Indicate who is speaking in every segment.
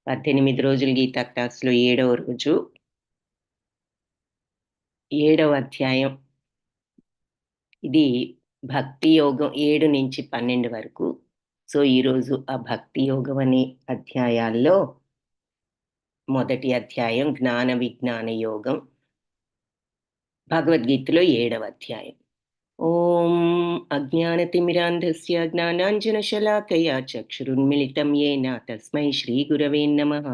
Speaker 1: 18 రోజులు గీతా క్లాస్‌లో 7వ రోజు 7వ అధ్యాయం. ఇది భక్తి యోగం 7-12 వరకు. సో, ఈరోజు ఆ భక్తి యోగం అనే అధ్యాయాల్లో మొదటి అధ్యాయం జ్ఞాన విజ్ఞాన యోగం. భగవద్గీతలో 7వ అధ్యాయం. ఓం అజ్ఞానతిమిరాంధస్య జ్ఞానాంజనశలాకయా చక్షురున్మిళితం యేన తస్మై శ్రీగురవే నమః.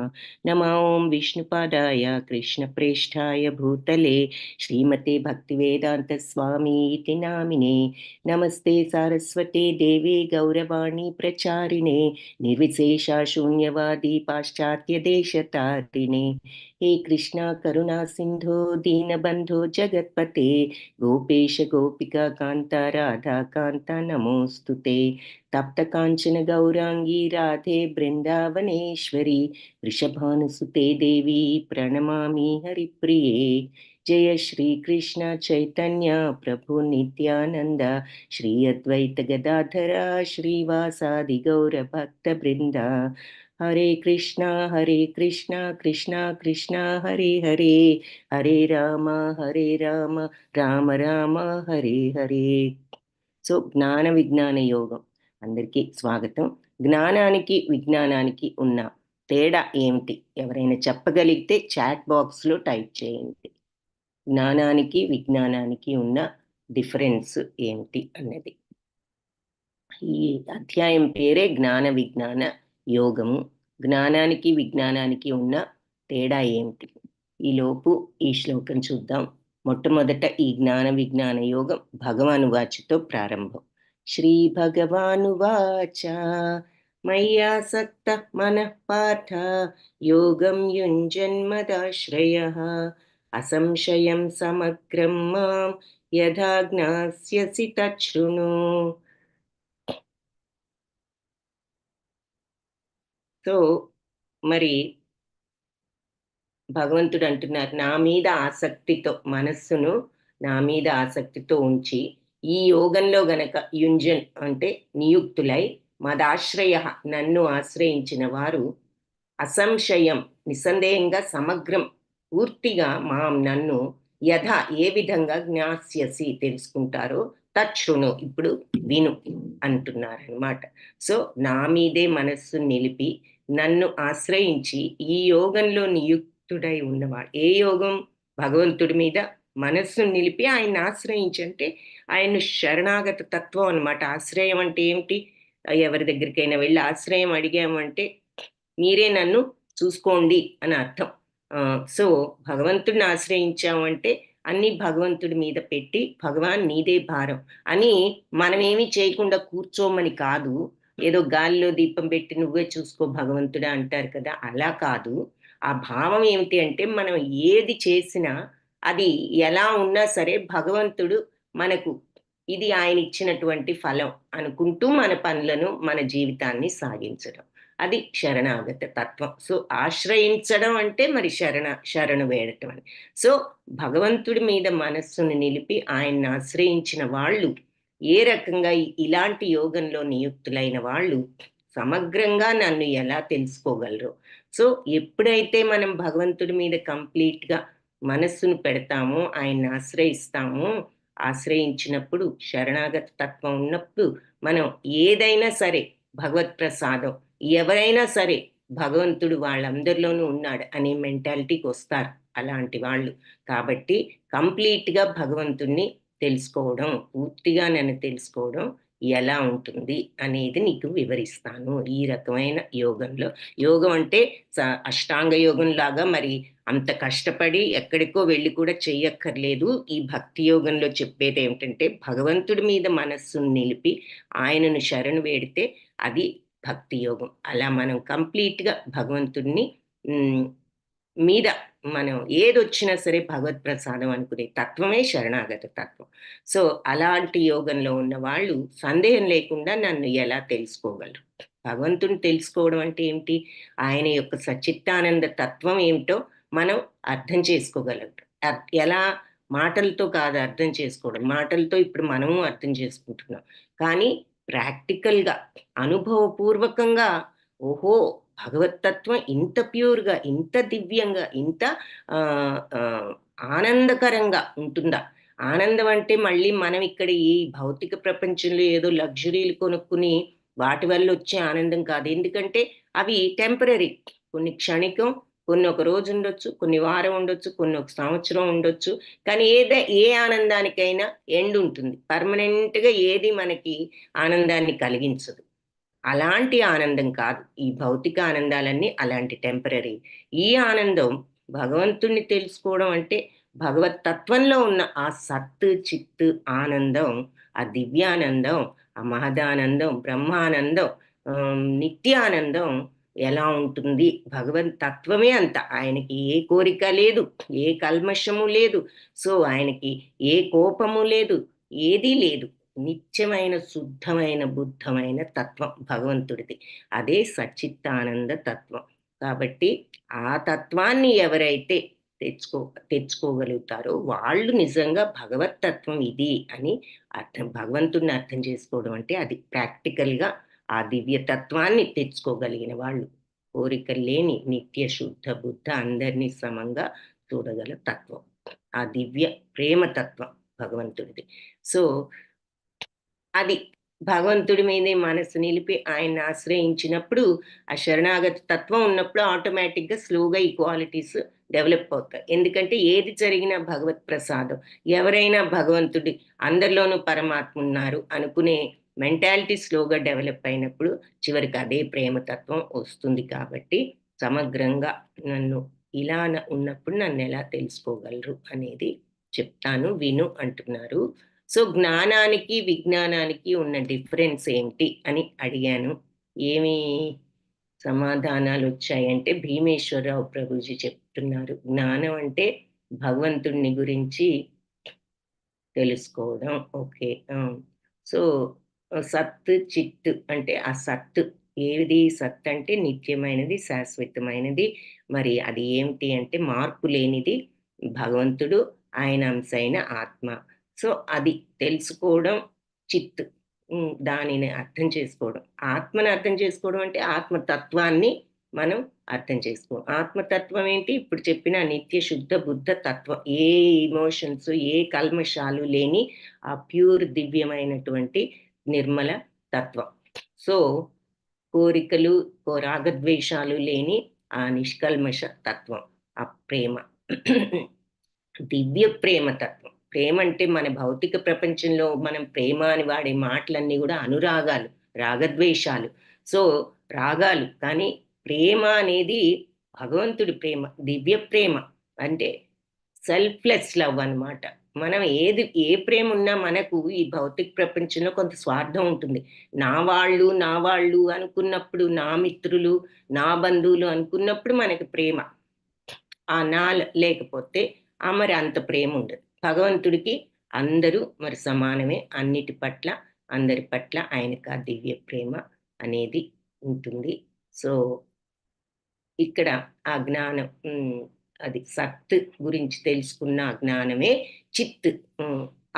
Speaker 1: నమో ఓం విష్ణుపాదాయ కృష్ణప్రేష్ఠాయ భూతలే శ్రీమతే భక్తివేదాంత స్వామి ఇతి నామినే. నమస్తే సారస్వతే దేవే గౌరవాణి ప్రచారిణే నిర్విశేష శూన్యవాది పాశ్చాత్య దేశతారిణే. హే కృష్ణ కరుణా సింధో దీనబంధో జగత్పతే గోపేశ గోపికా కాంత రాధా కాంత నమోస్తుతే. తప్త కాంచన గౌరాంగీ రాధే బృందావనేశ్వరి వృషభానుసుతే దేవి ప్రణమామి హరిప్రియే. జయ శ్రీ కృష్ణ చైతన్య ప్రభు నిత్యానంద శ్రీ అద్వైత గదాధర శ్రీవాసాది గౌర భక్త బృంద. హరే కృష్ణ కృష్ణ కృష్ణ హరే హరే హరే రామ రామ రామ హరే హరే. సో జ్ఞాన విజ్ఞాన యోగం అందరికీ స్వాగతం. జ్ఞానానికి విజ్ఞానానికి ఉన్న తేడా ఏమిటి? ఎవరైనా చెప్పగలిగితే చాట్ బాక్స్లో టైప్ చేయండి. జ్ఞానానికి విజ్ఞానానికి ఉన్న డిఫరెన్స్ ఏమిటి అన్నది. ఈ అధ్యాయం పేరే జ్ఞాన విజ్ఞాన యోగము. జ్ఞానానికి విజ్ఞానానికి ఉన్న తేడా ఏమిటి? ఈలోపు ఈ శ్లోకం చూద్దాం. మొట్టమొదట ఈ జ్ఞాన విజ్ఞాన యోగం భగవానువాచతో ప్రారంభం. శ్రీ భగవానువాచ మయ్యాసక్త మనః పార్థ యోగం యుంజన్మదాశ్రయః అసంశయం సమగ్రం మాం యథా జ్ఞాస్యసి తచ్ఛృణు. సో మరి భగవంతుడు అంటున్నారు, నా మీద ఆసక్తితో మనస్సును నా మీద ఆసక్తితో ఉంచి ఈ యోగంలో గనక యుంజన్ అంటే నియుక్తులై మదాశ్రయ నన్ను ఆశ్రయించిన వారు అసంశయం నిస్సందేహంగా సమగ్రం పూర్తిగా నన్ను యథ ఏ విధంగా జ్ఞాస్యసి తెలుసుకుంటారో తచ్ఛృణు ఇప్పుడు విను అంటున్నారనమాట. సో నా మీదే మనస్సు నిలిపి నన్ను ఆశ్రయించి ఈ యోగంలో నియుక్తుడై ఉన్నవాడు. ఏ యోగం? భగవంతుడి మీద మనస్సును నిలిపి ఆయన ఆశ్రయించంటే ఆయన శరణాగత తత్వం అనమాట. ఆశ్రయం అంటే ఏమిటి? ఎవరి దగ్గరికైనా వెళ్ళి ఆశ్రయం అడిగామంటే మీరే నన్ను చూసుకోండి అని అర్థం. సో భగవంతుడిని ఆశ్రయించామంటే అన్ని భగవంతుడి మీద పెట్టి భగవాన్ నీదే భారం అని మనమేమీ చేయకుండా కూర్చోమని కాదు. ఏదో గాలిలో దీపం పెట్టి నువ్వే చూసుకో భగవంతుడా అంటారు కదా, అలా కాదు. ఆ భావం ఏమిటి అంటే మనం ఏది చేసినా అది ఎలా ఉన్నా సరే భగవంతుడు మనకు ఇది ఆయన ఇచ్చినటువంటి ఫలం అనుకుంటూ మన పనులను మన జీవితాన్ని సాగించడం, అది శరణాగత తత్వం. సో ఆశ్రయించడం అంటే మరి శరణు వేడటం అని. సో భగవంతుడి మీద మనస్సును నిలిపి ఆయన్ని ఆశ్రయించిన వాళ్ళు ఏ రకంగా ఇలాంటి యోగంలో నియుక్తులైన వాళ్ళు సమగ్రంగా నన్ను ఎలా తెలుసుకోగలరు. సో ఎప్పుడైతే మనం భగవంతుడి మీద కంప్లీట్గా మనస్సును పెడతామో ఆయన్ని ఆశ్రయిస్తామో, ఆశ్రయించినప్పుడు శరణాగత తత్వం ఉన్నప్పుడు మనం ఏదైనా సరే భగవత్ ప్రసాదం, ఎవరైనా సరే భగవంతుడు వాళ్ళందరిలోనూ ఉన్నాడు అనే మెంటాలిటీకి వస్తారు అలాంటి వాళ్ళు. కాబట్టి కంప్లీట్గా భగవంతుణ్ణి తెలుసుకోవడం, పూర్తిగా నన్ను తెలుసుకోవడం ఎలా ఉంటుంది అనేది నీకు వివరిస్తాను ఈ రకమైన యోగంలో. యోగం అంటే అష్టాంగ యోగం లాగా మరి అంత కష్టపడి ఎక్కడికో వెళ్ళి కూడా చెయ్యక్కర్లేదు. ఈ భక్తి యోగంలో చెప్పేది ఏమిటంటే భగవంతుడి మీద మనస్సును నిలిపి ఆయనను శరణు వేడితే అది భక్తి యోగం. అలా మనం కంప్లీట్గా భగవంతుడిని మీద మనం ఏదొచ్చినా సరే భగవత్ ప్రసాదం అనుకునే తత్వమే శరణాగత తత్వం. సో అలాంటి యోగంలో ఉన్న వాళ్ళు సందేహం లేకుండా నన్ను ఎలా తెలుసుకోగలరు? భగవంతుని తెలుసుకోవడం అంటే ఏమిటి? ఆయన యొక్క సచ్చిత్తానంద తత్వం ఏమిటో మనం అర్థం చేసుకోగలం. ఎలా? మాటలతో కాదు అర్థం చేసుకోవడం. మాటలతో ఇప్పుడు మనము అర్థం చేసుకుంటున్నాం, కానీ ప్రాక్టికల్గా అనుభవపూర్వకంగా ఓహో భగవత్తత్వం ఇంత ప్యూర్గా, ఇంత దివ్యంగా, ఇంత ఆనందకరంగా ఉంటుందా? ఆనందం అంటే మళ్ళీ మనం ఇక్కడ ఈ భౌతిక ప్రపంచంలో ఏదో లగ్జరీలు కొనుక్కుని వాటి వల్ల వచ్చే ఆనందం కాదు. ఎందుకంటే అవి టెంపరరీ, కొన్ని క్షణికం, కొన్ని ఒక రోజు ఉండొచ్చు, కొన్ని వారం ఉండొచ్చు, కొన్ని ఒక సంవత్సరం ఉండొచ్చు. కానీ ఏ ఆనందానికైనా ఎండ్ ఉంటుంది. పర్మనెంట్గా ఏది మనకి ఆనందాన్ని కలిగించదు. అలాంటి ఆనందం కాదు. ఈ భౌతిక ఆనందాలన్నీ అలాంటి టెంపరరీ. ఈ ఆనందం భగవంతుణ్ణి తెలుసుకోవడం అంటే భగవత్ తత్వంలో ఉన్న ఆ సత్, చిత్ ఆనందం, ఆ దివ్యానందం, ఆ మహదానందం, బ్రహ్మానందం, నిత్యానందం ఎలా ఉంటుంది? భగవత్ తత్వమే అంత. ఆయనకి ఏ కోరిక లేదు, ఏ కల్మషము లేదు. సో ఆయనకి ఏ కోపము లేదు, ఏదీ లేదు. నిత్యమైన శుద్ధమైన బుద్ధమైన తత్వం భగవంతుడిది. అదే సచ్చిత్తానంద తత్వం. కాబట్టి ఆ తత్వాన్ని ఎవరైతే తెచ్చుకోగలుగుతారో వాళ్ళు నిజంగా భగవత్ తత్వం ఇది అని భగవంతుడిని అర్థం చేసుకోవడం అంటే అది ప్రాక్టికల్గా ఆ దివ్య తత్వాన్ని తెచ్చుకోగలిగిన వాళ్ళు. కోరికలు లేని నిత్య శుద్ధ బుద్ధ అందరినీ సమంగా చూడగల తత్వం, ఆ దివ్య ప్రేమ తత్వం భగవంతుడిది. సో అది భగవంతుడి మీదే మనసు నిలిపి ఆయన్ని ఆశ్రయించినప్పుడు, ఆ శరణాగతి తత్వం ఉన్నప్పుడు ఆటోమేటిక్గా స్లోగా ఈ క్వాలిటీస్ డెవలప్ అవుతాయి. ఎందుకంటే ఏది జరిగినా భగవత్ ప్రసాదం. ఎవరైనా భగవంతుడి అందరిలోనూ పరమాత్మ ఉన్నారు అనుకునే మెంటాలిటీ స్లోగా డెవలప్ అయినప్పుడు చివరికి అదే ప్రేమతత్వం వస్తుంది. కాబట్టి సమగ్రంగా నన్ను ఇలా ఉన్నప్పుడు నన్ను ఎలా తెలుసుకోగలరు అనేది చెప్తాను, విను అంటున్నారు. సో జ్ఞానానికి విజ్ఞానానికి ఉన్న డిఫరెన్స్ ఏంటి అని అడిగాను. ఏమి సమాధానాలు వచ్చాయంటే భీమేశ్వరరావు ప్రభుజీ చెప్తున్నారు, జ్ఞానం అంటే భగవంతుడిని గురించి తెలుసుకోవడం. ఓకే. సో సత్ చిత్ అంటే ఆ సత్ ఏది? సత్ అంటే నిత్యమైనది, శాశ్వతమైనది. మరి అది ఏమిటి అంటే మార్పు లేనిది భగవంతుడు, ఆయన అంశైన ఆత్మ. సో అది తెలుసుకోవడం చిత్. దానిని అర్థం చేసుకోవడం. ఆత్మని అర్థం చేసుకోవడం అంటే ఆత్మతత్వాన్ని మనం అర్థం చేసుకోవడం. ఆత్మతత్వం ఏంటి? ఇప్పుడు చెప్పిన నిత్య శుద్ధ బుద్ధ తత్వం. ఏ ఇమోషన్స్, ఏ కల్మషాలు లేని ఆ ప్యూర్ దివ్యమైనటువంటి నిర్మల తత్వం. సో కోరికలు, రాగద్వేషాలు లేని ఆ నిష్కల్మష తత్వం, ఆ ప్రేమ. దివ్య ప్రేమ తత్వం. ప్రేమ అంటే మన భౌతిక ప్రపంచంలో మనం ప్రేమ అని వాడే మాటలన్నీ కూడా అనురాగాలు, రాగద్వేషాలు. సో రాగాలు, కానీ ప్రేమ అనేది భగవంతుడి ప్రేమ, దివ్య ప్రేమ. అంటే సెల్ఫ్లెస్ లవ్ అన్నమాట. మనం ఏ ప్రేమ ఉన్నా మనకు ఈ భౌతిక ప్రపంచంలో కొంత స్వార్థం ఉంటుంది. నా వాళ్ళు అనుకున్నప్పుడు, నా మిత్రులు, నా బంధువులు అనుకున్నప్పుడు మనకి ప్రేమ. ఆ నా లేకపోతే మరి అంత ప్రేమ ఉండదు. భగవంతుడికి అందరూ మరి సమానమే. అన్నిటి పట్ల, అందరి పట్ల ఆయనకు ఆ దివ్య ప్రేమ అనేది ఉంటుంది. సో ఇక్కడ ఆ జ్ఞానం, అది సత్ గురించి తెలుసుకున్న జ్ఞానమే చిత్.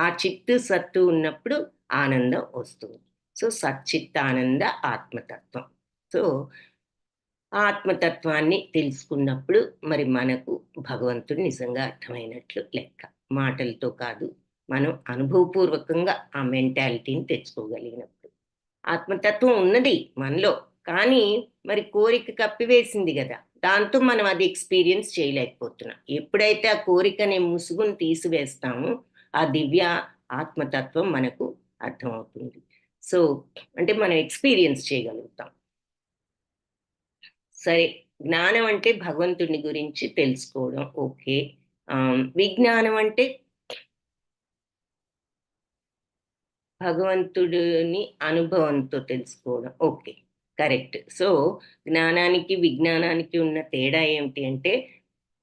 Speaker 1: ఆ చిత్తు సత్తు ఉన్నప్పుడు ఆనందం వస్తుంది. సో సచ్చిత్తానంద ఆత్మతత్వం. సో ఆత్మతత్వాన్ని తెలుసుకున్నప్పుడు మరి మనకు భగవంతుడు నిజంగా అర్థమైనట్లు లెక్క. మాటలతో కాదు, మనం అనుభవపూర్వకంగా ఆ మెంటాలిటీని తెచ్చుకోగలిగినప్పుడు. ఆత్మతత్వం ఉన్నది మనలో, కానీ మరి కోరిక కప్పివేసింది కదా, దాంతో మనం అది ఎక్స్పీరియన్స్ చేయలేకపోతున్నాం. ఎప్పుడైతే ఆ కోరికనే ముసుగును తీసివేస్తామో ఆ దివ్య ఆత్మతత్వం మనకు అర్థమవుతుంది. సో అంటే మనం ఎక్స్పీరియన్స్ చేయగలుగుతాం. సరే, జ్ఞానం అంటే భగవంతుడిని గురించి తెలుసుకోవడం. ఓకే. విజ్ఞానం అంటే భగవంతుడిని అనుభవంతో తెలుసుకోవడం. Okay, correct. సో జ్ఞానానికి విజ్ఞానానికి ఉన్న తేడా ఏమిటి అంటే,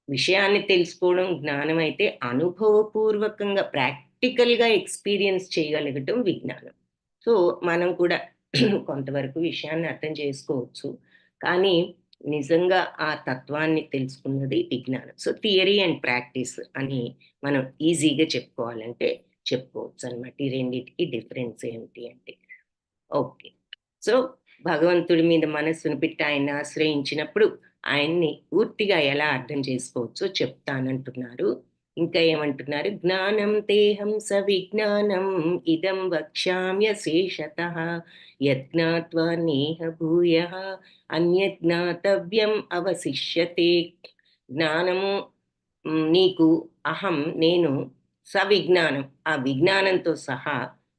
Speaker 1: విషయాన్ని తెలుసుకోవడం జ్ఞానం అయితే, అనుభవపూర్వకంగా ప్రాక్టికల్గా ఎక్స్పీరియన్స్ చేయగలగటం విజ్ఞానం. సో మనం కూడా కొంతవరకు విషయాన్ని అర్థం చేసుకోవచ్చు, కానీ నిజంగా ఆ తత్వాన్ని తెలుసుకున్నది విజ్ఞానం. సో థియరీ అండ్ ప్రాక్టీస్ అని మనం ఈజీగా చెప్పుకోవాలంటే చెప్పుకోవచ్చు అనమాట. ఈ రెండింటికి డిఫరెన్స్ ఏంటి అంటే, ఓకే. సో భగవంతుడి మీద మనస్సును పెట్టి ఆయన్ని ఆశ్రయించినప్పుడు ఆయన్ని పూర్తిగా ఎలా అర్థం చేసుకోవచ్చో చెప్తానంటున్నారు. ఇంకా ఏమంటున్నారు? జ్ఞానం తేహం సవిజ్ఞానం ఇదం వక్ష్యామ్యశేషతః యజ్ఞాత్వా నేహ భూయః అన్యజ్ఞాతవ్యం అవశిష్యతే. జ్ఞానము నీకు అహం నేను, సవిజ్ఞానం ఆ విజ్ఞానంతో సహా,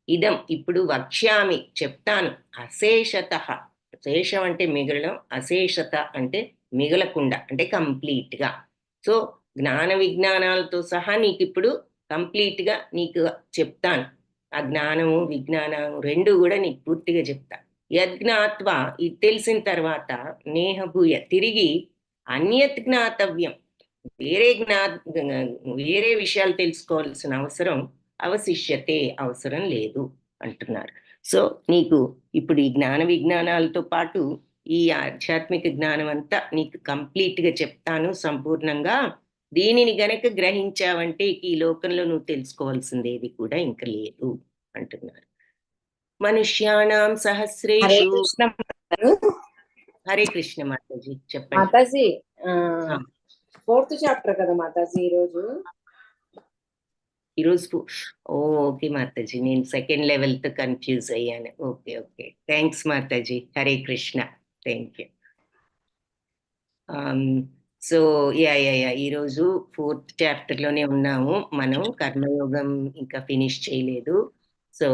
Speaker 1: ఇదం ఇప్పుడు వక్ష్యామి చెప్తాను, అశేషత. శేషం అంటే మిగలడం, అశేషత అంటే మిగలకుండా, అంటే కంప్లీట్గా. సో జ్ఞాన విజ్ఞానాలతో సహా నీకు ఇప్పుడు కంప్లీట్గా నీకు చెప్తాను. ఆ జ్ఞానము విజ్ఞానము రెండు కూడా నీకు పూర్తిగా చెప్తా. యజ్ఞాత్వ ఇది తెలిసిన తర్వాత నేహభూయ తిరిగి అన్యత్ జ్ఞాతవ్యం వేరే విషయాలు తెలుసుకోవాల్సిన అవసరం అవశిష్యతే అవసరం లేదు అంటున్నారు. సో నీకు ఇప్పుడు ఈ జ్ఞాన విజ్ఞానాలతో పాటు ఈ ఆధ్యాత్మిక జ్ఞానం అంతా నీకు కంప్లీట్గా చెప్తాను సంపూర్ణంగా. దీనిని గనక గ్రహించావంటే ఈ లోకంలో నువ్వు తెలుసుకోవాల్సిందేది కూడా ఇంక లేదు అంటున్నారు. మనుష్యాణం సహస్రేషు. హరే కృష్ణ మాతాజీ చెప్పండి.
Speaker 2: మాతాజీ 4th చాప్టర్ కదా మాతాజీ
Speaker 1: ఈరోజు ఓకే మాతాజీ, నేను సెకండ్ లెవెల్ తో కన్ఫ్యూజ్ అయ్యాను. Okay okay, thanks Mataji. Hare Krishna, thank you. So ఈరోజు 4th చాప్టర్ లోనే ఉన్నాము మనం. కర్మయోగం ఇంకా ఫినిష్ చేయలేదు. సో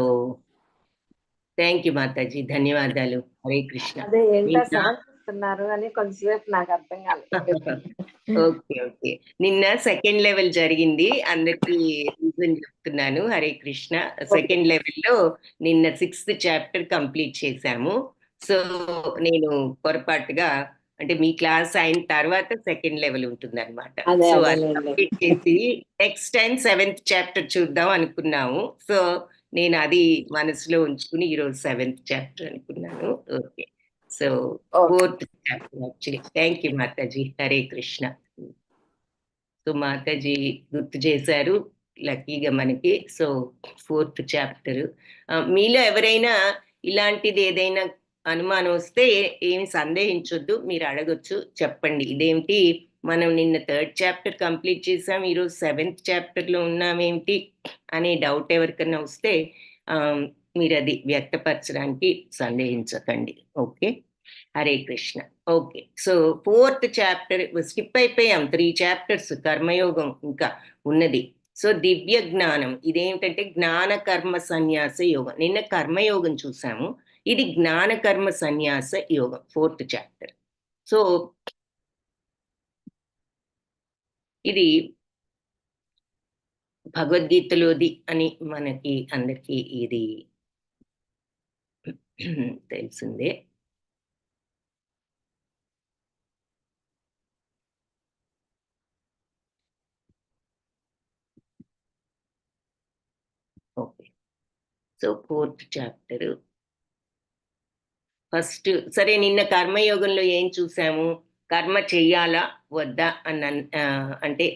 Speaker 1: థ్యాంక్ యూ మాతాజీ, ధన్యవాదాలు. హరే కృష్ణ.
Speaker 2: అని కొంచెంసేపు నాకు అర్థం కాలేదు.
Speaker 1: ఓకే ఓకే, నిన్న సెకండ్ లెవెల్ జరిగింది, అందరికి రీజన్ చెప్తున్నాను. హరే కృష్ణ. సెకండ్ లెవెల్లో నిన్న 6th చాప్టర్ కంప్లీట్ చేశాము. సో నేను పొరపాటుగా, అంటే మీ క్లాస్ అయిన తర్వాత సెకండ్ లెవెల్ ఉంటుంది అనమాట. సో అది కంప్లీట్ చేసి నెక్స్ట్ టైం 7th చాప్టర్ చూద్దాం అనుకున్నాము. సో నేను అది మనసులో ఉంచుకుని ఈరోజు 7th చాప్టర్ అనుకున్నాను. Okay, so 4th chapter actually. Thank you Mataji. Hare Krishna. So Mataji గుర్తు చేశారు లక్కీగా మనకి. So 4th chapter. మీలో ఎవరైనా ఇలాంటిది ఏదైనా అనుమానం వస్తే ఏమి సందేహించొద్దు, మీరు అడగొచ్చు, చెప్పండి. ఇదేమిటి మనం నిన్న 3rd చాప్టర్ కంప్లీట్ చేసాం, ఈరోజు 7th చాప్టర్లో ఉన్నామేమిటి అనే డౌట్ ఎవరికైనా వస్తే మీరు అది వ్యక్తపరచడానికి సందేహించకండి. Okay, Hare Krishna. Okay, so 4th చాప్టర్ స్కిప్ అయిపోయాం. 3 చాప్టర్స్ కర్మయోగం ఇంకా ఉన్నది. సో దివ్య జ్ఞానం ఇదేమిటంటే జ్ఞాన కర్మ సన్యాస యోగం. నిన్న కర్మయోగం చూసాము, ఇది జ్ఞాన కర్మ సన్యాస యోగం 4th చాప్టర్. సో ఇది భగవద్గీతలోది అని మనకి అందరికీ ఇది తెలిసిందే. Okay, so 4th chapter first. సరే, నిన్న కర్మయోగంలో ఏం చూసాము? కర్మ చెయ్యాలా వద్దా అన్న అంటే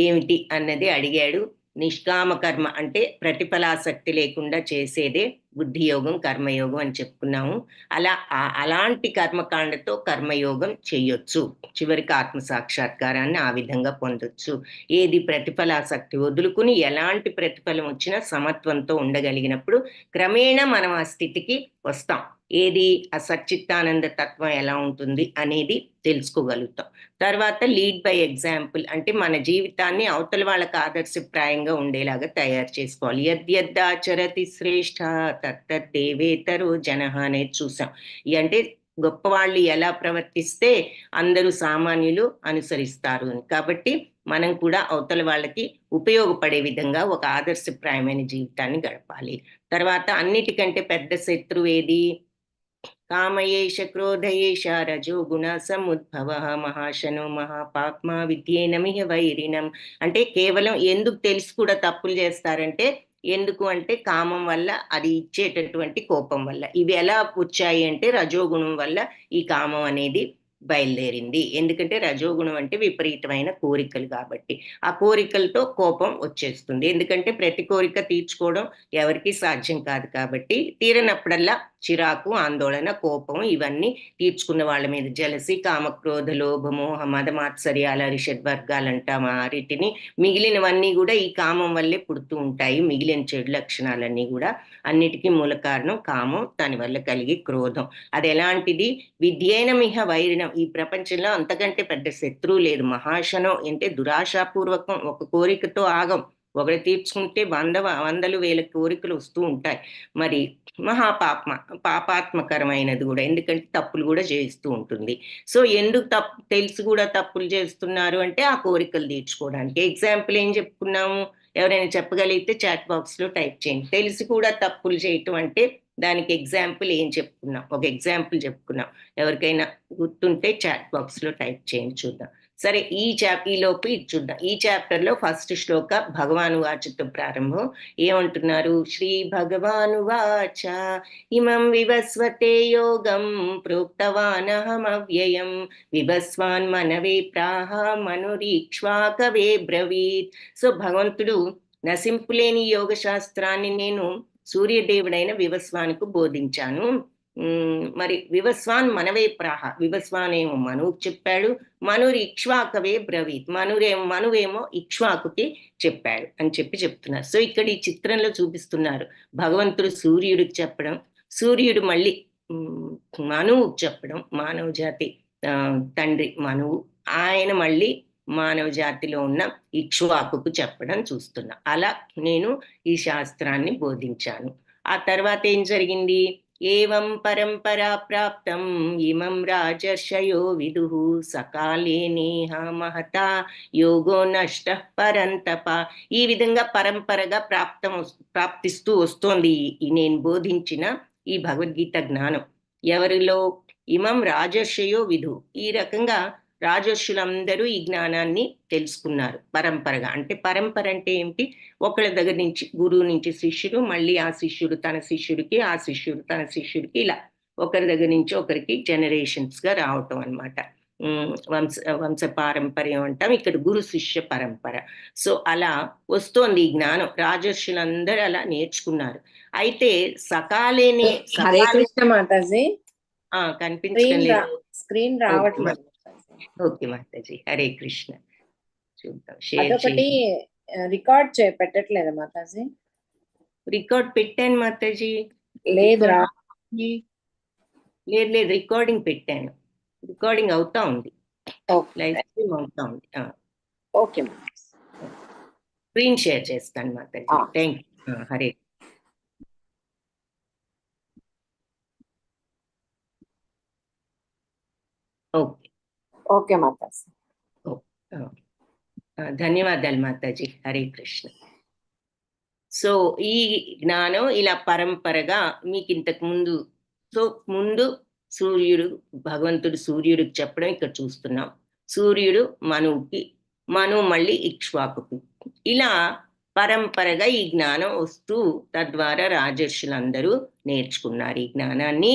Speaker 1: ఏమిటి అన్నది అడిగాడు. నిష్కామ కర్మ అంటే ప్రతిఫలాసక్తి లేకుండా చేసేదే బుద్ధి యోగం, కర్మయోగం అని చెప్పుకున్నాము. అలాంటి కర్మకాండతో కర్మయోగం చెయ్యొచ్చు, చివరికి ఆత్మ సాక్షాత్కారాన్ని ఆ విధంగా పొందొచ్చు. ఏది ప్రతిఫలాసక్తి వదులుకుని ఎలాంటి ప్రతిఫలం వచ్చినా సమత్వంతో ఉండగలిగినప్పుడు క్రమేణా మనం ఆ స్థితికి వస్తాం. ఏది ఆ సచ్చిత్తానంద తత్వం ఎలా ఉంటుంది అనేది తెలుసుకోగలుగుతాం. తర్వాత లీడ్ బై ఎగ్జాంపుల్ అంటే మన జీవితాన్ని అవతల వాళ్ళకి ఆదర్శప్రాయంగా ఉండేలాగా తయారు చేసుకోవాలి. యద్యద్దాచరతి శ్రేష్ఠ తత్తద్దేవేతరో జనః అనేది చూసాం. అంటే గొప్పవాళ్ళు ఎలా ప్రవర్తిస్తే అందరూ సామాన్యులు అనుసరిస్తారు అని. కాబట్టి మనం కూడా అవతల వాళ్ళకి ఉపయోగపడే విధంగా ఒక ఆదర్శప్రాయమైన జీవితాన్ని గడపాలి. తర్వాత అన్నిటికంటే పెద్ద శత్రువు ఏది? కామయేష క్రోధయేష రజో గుణ సముద్భవ మహాశనో మహాపాప్మా విద్యేనమిహ వైరినం. అంటే కేవలం ఎందుకు తెలిసి కూడా తప్పులు చేస్తారంటే, ఎందుకు అంటే కామం వల్ల, అది ఇచ్చేటటువంటి కోపం వల్ల. ఇవి ఎలా వచ్చాయి అంటే రజోగుణం వల్ల ఈ కామం అనేది బయలుదేరింది. ఎందుకంటే రజోగుణం అంటే విపరీతమైన కోరికలు కాబట్టి ఆ కోరికలతో కోపం వచ్చేస్తుంది. ఎందుకంటే ప్రతి కోరిక తీర్చుకోవడం ఎవరికి సాధ్యం కాదు కాబట్టి తీరనప్పుడల్లా చిరాకు, ఆందోళన, కోపం ఇవన్నీ తీర్చుకున్న వాళ్ళ మీద జలసి, కామక్రోధ, లోభమోహ, మదమాత్సర్యాల వర్గాలు అంటాం వీటిని. మిగిలినవన్నీ కూడా ఈ కామం వల్లే పుడుతూ ఉంటాయి. మిగిలిన చెడు లక్షణాలన్నీ కూడా అన్నిటికీ మూల కారణం కామం, దానివల్ల కలిగే క్రోధం. అది ఎలాంటిది? విద్యేనమిహ వైరిణం. ఈ ప్రపంచంలో అంతకంటే పెద్ద శత్రువు లేదు. మహాశనం అంటే దురాశాపూర్వకం, ఒక కోరికతో ఆగం. ఒకటి తీర్చుకుంటే వందలు వేల కోరికలు వస్తూ ఉంటాయి. మరి పాపాత్మకరమైనది కూడా, ఎందుకంటే తప్పులు కూడా చేస్తూ ఉంటుంది. సో ఎందుకు తెలిసి కూడా తప్పులు చేస్తున్నారు అంటే ఆ కోరికలు తీర్చుకోవడానికి. ఎగ్జాంపుల్ ఏం చెప్పుకున్నాము? ఎవరైనా చెప్పగలిగితే చాట్ బాక్స్ లో టైప్ చేయండి. తెలిసి కూడా తప్పులు చేయటం అంటే దానికి ఎగ్జాంపుల్ ఏం చెప్పుకున్నాం? ఒక ఎగ్జాంపుల్ చెప్పుకున్నాం. ఎవరికైనా గుర్తుంటే చాట్ బాక్స్ లో టైప్ చేయండి, చూద్దాం. సరే, ఈలోపు ఇది చూద్దాం. ఈ చాప్టర్ లో ఫస్ట్ శ్లోక భగవాను వాచతో ప్రారంభం. ఏమంటున్నారు? శ్రీ భగవాను వాచ ఇమం వివస్వతే యోగం ప్రోక్తవానహమవ్యయం విభస్వాన్ మనవే ప్రాహ మనురీక్ష్వాకవే బ్రవీత్. సో భగవంతుడు నశింపులేని యోగ శాస్త్రాన్ని నేను సూర్యదేవుడైన వివస్వానికి బోధించాను. మరి వివస్వాన్ మనవే ప్రాహ. వివస్వాన్ ఏమో మనువుకు చెప్పాడు, మనురు ఇక్ష్వాకవే బ్రవీత్. మనువేమో ఇక్ష్వాకుకి చెప్పాడు అని చెప్తున్నారు. సో ఇక్కడ ఈ చిత్రంలో చూపిస్తున్నారు భగవంతుడు సూర్యుడికి చెప్పడం, సూర్యుడు మళ్ళీ మనువుకు చెప్పడం. మానవ జాతి తండ్రి మనువు, ఆయన మళ్ళీ మానవ జాతిలో ఉన్న ఇక్ష్వాకుకు చెప్పడం చూస్తున్నా. అలా నేను ఈ శాస్త్రాన్ని బోధించాను. ఆ తర్వాత ఏం జరిగింది? ఏవం పరంపరా ప్రాప్తం ఇమం రాజర్షయో విదుః సకాలే నేహ మహతా యోగో నష్ట పరంతప. ఈ విధంగా పరంపరగా ప్రాప్తిస్తూ వస్తోంది నేను బోధించిన ఈ భగవద్గీత జ్ఞానం. ఎవరిలో? ఇమం రాజర్షయో విదుః. ఈ రకంగా రాజర్షులందరూ ఈ జ్ఞానాన్ని తెలుసుకున్నారు పరంపరగా. అంటే పరంపర అంటే ఏమిటి? ఒకళ్ళ దగ్గర నుంచి, గురువు నుంచి శిష్యుడు, మళ్ళీ ఆ శిష్యుడు తన శిష్యుడికి, ఆ శిష్యుడు తన శిష్యుడికి, ఇలా ఒకరి దగ్గర నుంచి ఒకరికి జనరేషన్స్ గా రావటం అనమాట. వంశ పారంపర్యం అంటాం, ఇక్కడ గురు శిష్య పరంపర. సో అలా వస్తోంది ఈ జ్ఞానం. రాజర్షులందరూ అలా నేర్చుకున్నారు. అయితే సకాలేనే
Speaker 2: హరే కృష్ణ మాతాజీ.
Speaker 1: కనిపించడం లేదు,
Speaker 2: స్క్రీన్ రావట్లేదు.
Speaker 1: ఓకే మాతాజీ, హరే కృష్ణ. చూద్దాం, షేర్
Speaker 2: అదొకటి రికార్డ్ పెట్టట్లేదు మాతాజీ.
Speaker 1: రికార్డ్ పెట్టాను మాతాజీ.
Speaker 2: లేదు
Speaker 1: లేదు, రికార్డింగ్ పెట్టాను. రికార్డింగ్ అవుతా ఉంది, లైవ్ స్ట్రీమ్ అవుతా ఉంది.
Speaker 2: ఓకే,
Speaker 1: స్క్రీన్ షేర్ చేస్తాను Mataji. Thank you. Hare. Okay
Speaker 2: okay Mataji.
Speaker 1: ధన్యవాదాలు మాతాజీ, హరే కృష్ణ. సో ఈ జ్ఞానం ఇలా పరంపరగా మీకు ఇంతకు ముందు సూర్యుడు, భగవంతుడు సూర్యుడికి చెప్పడం ఇక్కడ చూస్తున్నాం. సూర్యుడు మనువుకి, మనువు మళ్ళీ ఇక్ష్వాకుకి, ఇలా పరంపరగా ఈ జ్ఞానం వస్తూ తద్వారా రాజర్షులందరూ నేర్చుకున్నారు ఈ జ్ఞానాన్ని.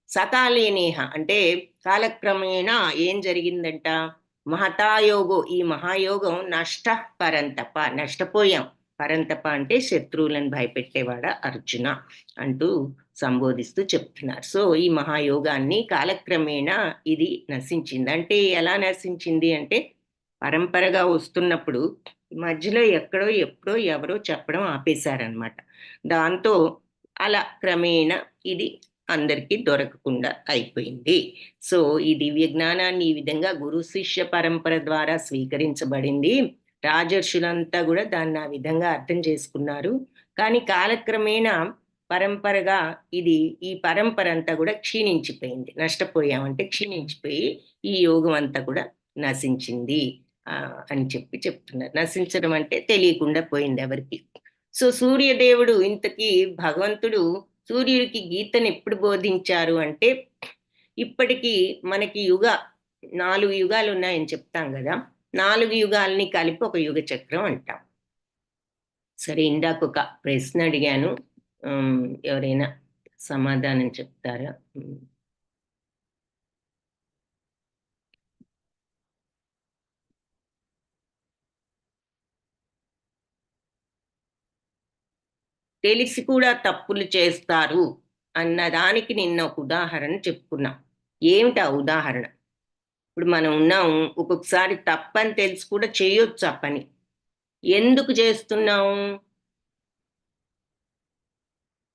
Speaker 1: సకాలేనేహ అంటే కాలక్రమేణా ఏం జరిగిందంట? మహతాయోగో, ఈ మహాయోగం నష్ట పరంతప, నష్టపోయాం. పరంతప అంటే శత్రువులను భయపెట్టేవాడ అర్జున అంటూ సంబోధిస్తూ చెప్తున్నారు. సో ఈ మహాయోగాన్ని కాలక్రమేణా ఇది నశించింది. అంటే ఎలా నశించింది అంటే పరంపరగా వస్తున్నప్పుడు మధ్యలో ఎప్పుడో ఎవరో చెప్పడం ఆపేశారనమాట. దాంతో అలా క్రమేణా ఇది అందరికీ దొరకకుండా అయిపోయింది. సో ఈ దివ్య జ్ఞానాన్ని ఈ విధంగా గురు శిష్య పరంపర ద్వారా స్వీకరించబడింది. రాజర్షులంతా కూడా దాన్ని ఆ విధంగా అర్థం చేసుకున్నారు. కానీ కాలక్రమేణా పరంపరగా ఈ పరంపర అంతా కూడా క్షీణించిపోయింది. నష్టపోయామంటే క్షీణించిపోయి ఈ యోగం అంతా కూడా నశించింది అని చెప్తున్నారు. నశించడం అంటే తెలియకుండా పోయింది ఎవరికి. సో సూర్యదేవుడు, ఇంతకీ భగవంతుడు సూర్యుడికి గీతను ఎప్పుడు బోధించారు అంటే, ఇప్పటికీ మనకి 4 యుగాలు ఉన్నాయని చెప్తాం కదా, 4 యుగాల్ని కలిపి ఒక యుగ చక్రం అంటాం. సరే, ఇందాక ఒక ప్రశ్న అడిగాను, ఎవరైనా సమాధానం చెప్తారా? తెలిసి కూడా తప్పులు చేస్తారు అన్నదానికి నిన్న ఒక ఉదాహరణ చెప్పుకున్నాం. ఏమిటి ఆ ఉదాహరణ? ఇప్పుడు మనం ఉన్నాం, ఒక్కొక్కసారి తప్పని తెలిసి కూడా చేయొచ్చు ఆ పని. ఎందుకు చేస్తున్నాం?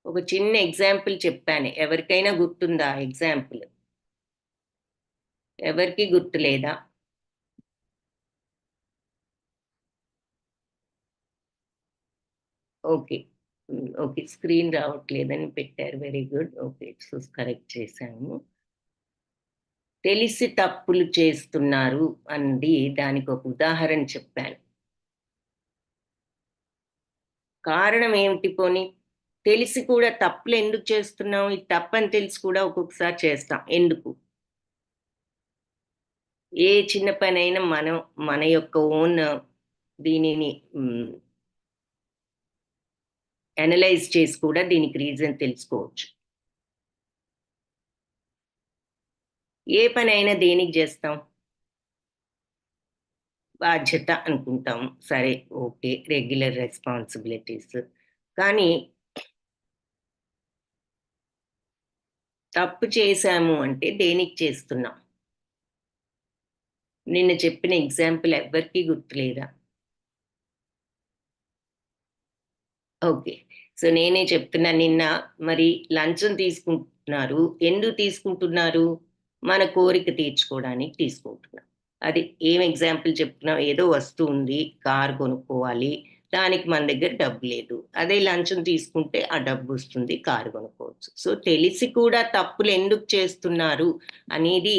Speaker 1: ఒక చిన్న ఎగ్జాంపుల్ చెప్పాను. ఎవరికైనా గుర్తుందా ఎగ్జాంపుల్? ఎవరికి గుర్తు లేదా? ఓకే. ఓకే, స్క్రీన్ రావట్లేదని పెట్టారు. Very good. Okay, so correct చేశాము. తెలిసి తప్పులు చేస్తున్నారు అంది దానికి ఒక ఉదాహరణ చెప్పాను. కారణం ఏమిటి పోనీ? తెలిసి కూడా తప్పులు ఎందుకు చేస్తున్నాం? ఇది తప్పని తెలిసి కూడా ఒక్కొక్కసారి చేస్తాం. ఎందుకు? ఏ చిన్న పనైనా మనం మన యొక్క ఓన్ దీనిని అనలైజ్ చేసి కూడా దీనికి రీజన్ తెలుసుకోవచ్చు. ఏ పనైనా దేనికి చేస్తాం? బాధ్యత అనుకుంటాం. సరే, ఓకే, రెగ్యులర్ రెస్పాన్సిబిలిటీస్. కానీ తప్పు చేశాము అంటే దేనికి చేస్తున్నాం? నిన్న చెప్పిన ఎగ్జాంపుల్ ఎవ్వరికీ గుర్తులేదా? ఓకే, సో నేనే చెప్తున్నా. నిన్న మరి లంచం తీసుకుంటున్నారు. ఎందుకు తీసుకుంటున్నారు? మన కోరిక తీర్చుకోవడానికి తీసుకుంటున్నాం. అది ఏం ఎగ్జాంపుల్ చెప్తున్నాం? ఏదో వస్తువు ఉంది, కారు కొనుక్కోవాలి, దానికి మన దగ్గర డబ్బు లేదు. అదే లంచం తీసుకుంటే ఆ డబ్బు వస్తుంది, కారు కొనుక్కోవచ్చు. సో తెలిసి కూడా తప్పులు ఎందుకు చేస్తున్నారు అనేది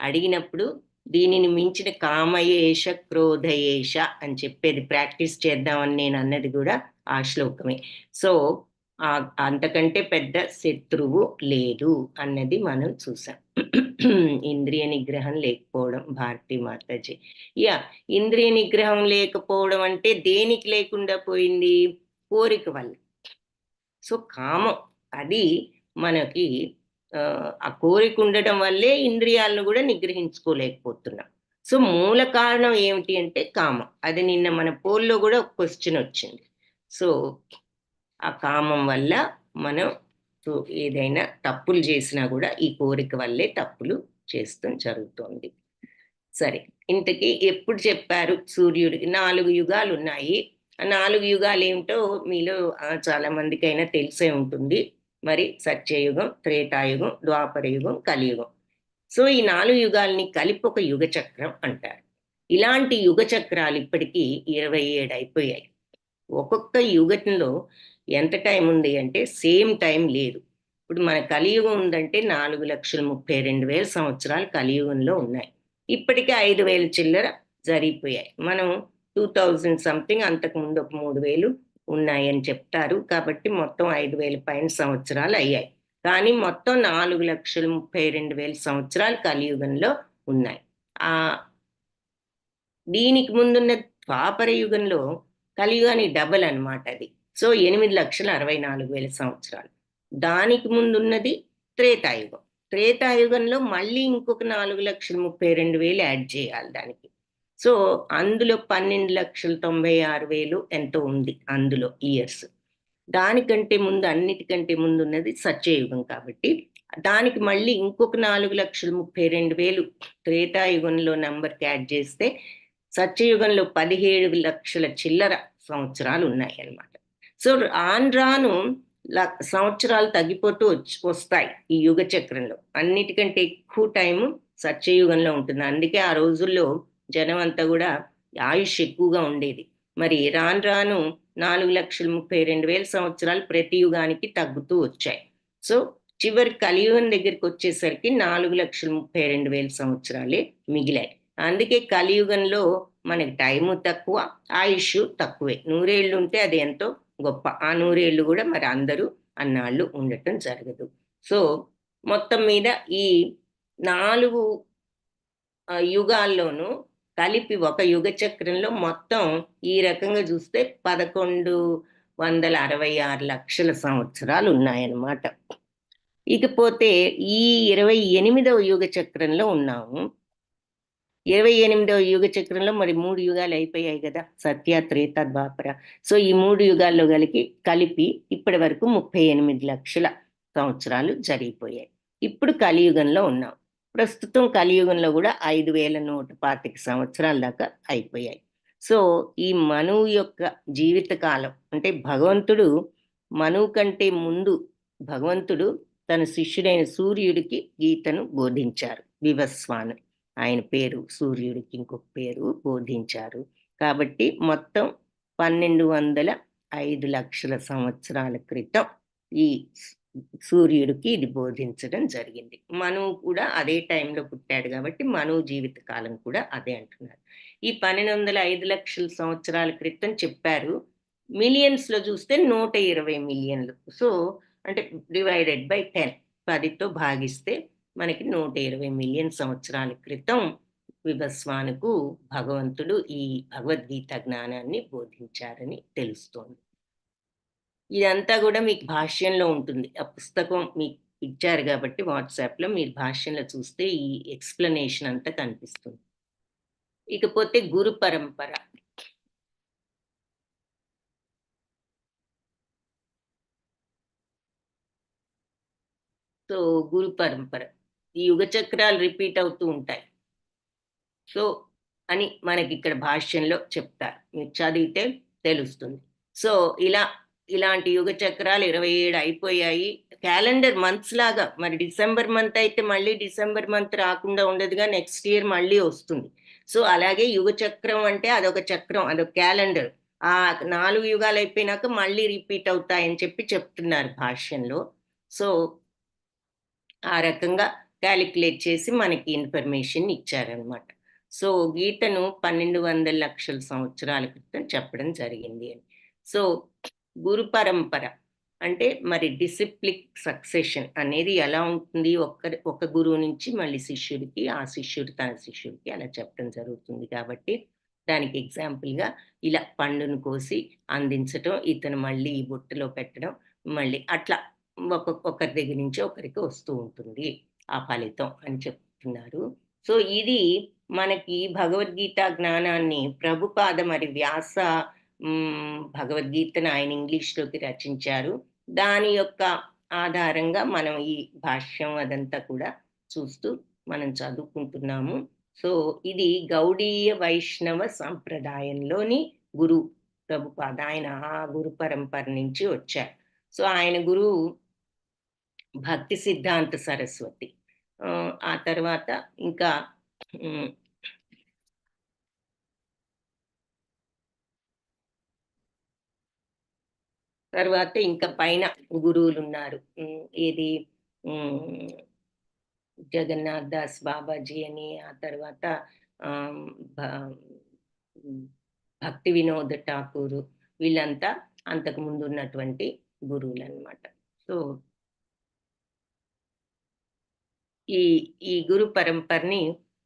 Speaker 1: అడిగినప్పుడు దీనిని మించిన కామయేష క్రోధయేష అని చెప్పేది ప్రాక్టీస్ చేద్దామని నేను అన్నది కూడా ఆ శ్లోకమే. సో అంతకంటే పెద్ద శత్రువు లేదు అన్నది మనం చూసాం. ఇంద్రియ నిగ్రహం లేకపోవడం. భారతీ మాతాజీ, యా, ఇంద్రియ నిగ్రహం లేకపోవడం అంటే దేనికి లేకుండా పోయింది? కోరిక వల్ల. సో కామం అది మనకి ఆ కోరిక ఉండటం వల్లే ఇంద్రియాలను కూడా నిగ్రహించుకోలేకపోతున్నాం. సో మూల కారణం ఏమిటి అంటే కామం. అది నిన్న మన పోల్లో కూడా ఒక క్వశ్చన్ వచ్చింది. సో ఆ కామం వల్ల మనం ఏదైనా తప్పులు చేసినా కూడా ఈ కోరిక వల్లే తప్పులు చేస్తాం జరుగుతోంది. సరే, ఇంతకీ ఎప్పుడు చెప్పారు సూర్యుడికి? 4 యుగాలు ఉన్నాయి. ఆ 4 యుగాలు ఏమిటో మీలో చాలా మందికైనా తెలిసే ఉంటుంది. మరి సత్యయుగం, త్రేతాయుగం, ద్వాపర యుగం, కలియుగం. సో ఈ 4 యుగాల్ని కలిపి ఒక యుగ చక్రం అంటారు. ఇలాంటి యుగ చక్రాలు ఇప్పటికీ 27 అయిపోయాయి. ఒక్కొక్క యుగంలో ఎంత టైం ఉంది అంటే సేమ్ టైం లేదు. ఇప్పుడు మన కలియుగం ఉందంటే 4,32,000 సంవత్సరాలు కలియుగంలో ఉన్నాయి. ఇప్పటికే 5,000 చిల్లర జరిగిపోయాయి. మనం 2000 సంథింగ్, అంతకుముందు ఒక 3,000 ఉన్నాయని చెప్తారు. కాబట్టి మొత్తం 5,000 పైన సంవత్సరాలు అయ్యాయి. కానీ మొత్తం 4,32,000 సంవత్సరాలు కలియుగంలో ఉన్నాయి. దీనికి ముందున్న ద్వాపర యుగంలో కలియుగానికి డబల్ అనమాట అది. సో 8,64,000 సంవత్సరాలు. దానికి ముందున్నది త్రేతాయుగం. త్రేతాయుగంలో మళ్ళీ ఇంకొక 4,32,000 యాడ్ చేయాలి దానికి. సో అందులో 12,96,000 ఎంతో ఉంది అందులో ఇయర్స్. దానికంటే ముందు, అన్నిటికంటే ముందు ఉన్నది సత్యయుగం. కాబట్టి దానికి మళ్ళీ ఇంకొక 4,32,000 త్రేతాయుగంలో నంబర్కి యాడ్ చేస్తే సత్యయుగంలో 17,00,000 చిల్లర సంవత్సరాలు ఉన్నాయి అన్నమాట. సో రాను సంవత్సరాలు తగ్గిపోతూ వస్తాయి ఈ యుగ చక్రంలో. అన్నిటికంటే ఎక్కువ టైము సత్యయుగంలో ఉంటుంది. అందుకే ఆ రోజుల్లో జనం అంతా కూడా ఆయుష్ ఎక్కువగా ఉండేది. మరి రాను 4,32,000 సంవత్సరాలు ప్రతి యుగానికి తగ్గుతూ వచ్చాయి. సో చివరి కలియుగం దగ్గరికి వచ్చేసరికి 4,32,000 సంవత్సరాలే మిగిలాయి. అందుకే కలియుగంలో మనకి టైము తక్కువ, ఆయుష్ తక్కువే. 100 ఏళ్ళు ఉంటే అది ఎంతో గొప్ప. ఆ 100 ఏళ్ళు కూడా మరి అందరూ అన్నాళ్ళు ఉండటం జరగదు. సో మొత్తం మీద ఈ 4 యుగాల్లోనూ కలిపి ఒక యుగ చక్రంలో మొత్తం ఈ రకంగా చూస్తే 1,166 లక్షల సంవత్సరాలు ఉన్నాయన్నమాట. ఇకపోతే ఈ 28వ యుగ చక్రంలో ఉన్నాము. 28వ యుగ చక్రంలో మరి 3 యుగాలు అయిపోయాయి కదా, సత్య, త్రేత, ద్వాపర. సో ఈ 3 యుగాల్లో కలిపి ఇప్పటి వరకు 38 లక్షల సంవత్సరాలు జరిగిపోయాయి. ఇప్పుడు కలియుగంలో ఉన్నాం. ప్రస్తుతం కలియుగంలో కూడా 5125 సంవత్సరాల దాకా అయిపోయాయి. సో ఈ మనువు యొక్క జీవితకాలం అంటే భగవంతుడు మనువు కంటే ముందు భగవంతుడు తన శిష్యుడైన సూర్యుడికి గీతను బోధించారు. వివస్వాన్ ఆయన పేరు, సూర్యుడికి ఇంకొక పేరు, బోధించారు. కాబట్టి మొత్తం 1205 లక్షల సంవత్సరాల క్రితం ఈ సూర్యుడికి ఇది బోధించడం జరిగింది. మనువు కూడా అదే టైంలో పుట్టాడు కాబట్టి మనువు జీవిత కాలం కూడా అదే అంటున్నారు. ఈ 1205 లక్షల సంవత్సరాల క్రితం చెప్పారు. మిలియన్స్ లో చూస్తే 120 మిలియన్లు. సో అంటే డివైడెడ్ బై 10, 10తో భాగిస్తే మనకి 120 మిలియన్ సంవత్సరాల క్రితం వివస్వానుకు భగవంతుడు ఈ భగవద్గీత జ్ఞానాన్ని బోధించారని తెలుస్తోంది. ఇదంతా కూడా మీకు భాష్యంలో ఉంటుంది. ఆ పుస్తకం మీకు ఇచ్చారు కాబట్టి వాట్సాప్లో మీరు భాష్యంలో చూస్తే ఈ ఎక్స్ప్లెనేషన్ అంతా కనిపిస్తుంది. ఇకపోతే గురు పరంపర. సో గురు పరంపర, ఈ యుగ చక్రాలు రిపీట్ అవుతూ ఉంటాయి. సో అని మనకి ఇక్కడ భాష్యంలో చెప్తారు, మీరు చదివితే తెలుస్తుంది. సో ఇలాంటి యుగ చక్రాలు 27 అయిపోయాయి. క్యాలెండర్ మంత్స్ లాగా, మరి డిసెంబర్ మంత్ అయితే మళ్ళీ డిసెంబర్ మంత్ రాకుండా ఉండదుగా, నెక్స్ట్ ఇయర్ మళ్ళీ వస్తుంది. సో అలాగే యుగ చక్రం అంటే అదొక చక్రం, అదొక క్యాలెండర్. ఆ 4 యుగాలు అయిపోయినాక మళ్ళీ రిపీట్ అవుతాయని చెప్తున్నారు భాష్యంలో. సో ఆ రకంగా క్యాలిక్యులేట్ చేసి మనకి ఇన్ఫర్మేషన్ ఇచ్చారనమాట. సో గీతను 1200 లక్షల సంవత్సరాల క్రితం చెప్పడం జరిగింది అని. సో గురు పరంపర అంటే మరి డిసిప్లిక్ సక్సెషన్ అనేది ఎలా ఉంటుంది, ఒక గురువు నుంచి మళ్ళీ శిష్యుడికి, ఆ శిష్యుడు తన శిష్యుడికి అలా చెప్పడం జరుగుతుంది. కాబట్టి దానికి ఎగ్జాంపుల్గా ఇలా పండును కోసి అందించటం, ఇతను మళ్ళీ ఈ బుట్టలో పెట్టడం, మళ్ళీ అట్లా ఒకరి దగ్గర నుంచి ఒకరికి వస్తూ ఉంటుంది ఆ ఫలితం అని చెప్తున్నారు. సో ఇది మనకి భగవద్గీత జ్ఞానాన్ని ప్రభుపాద మరి వ్యాస భగవద్గీతను ఆయన ఇంగ్లీష్లోకి రచించారు. దాని యొక్క ఆధారంగా మనం ఈ భాష్యం అదంతా కూడా చూస్తూ మనం చదువుకుంటున్నాము. సో ఇది గౌడీయ వైష్ణవ సంప్రదాయంలోని గురు ప్రభుపాద, ఆయన ఆ గురు పరంపర నుంచి వచ్చారు. సో ఆయన గురువు భక్తి సిద్ధాంత సరస్వతి. ఆ తర్వాత ఇంకా తర్వాత ఇంకా పైన గురువులు ఉన్నారు. ఏది జగన్నాథ్ దాస్ బాబాజీ అని, ఆ తర్వాత భక్తి వినోద్ ఠాకూర్, వీళ్ళంతా అంతకు ముందు ఉన్నటువంటి గురువులు అన్నమాట. సో ఈ గురు పరంపరని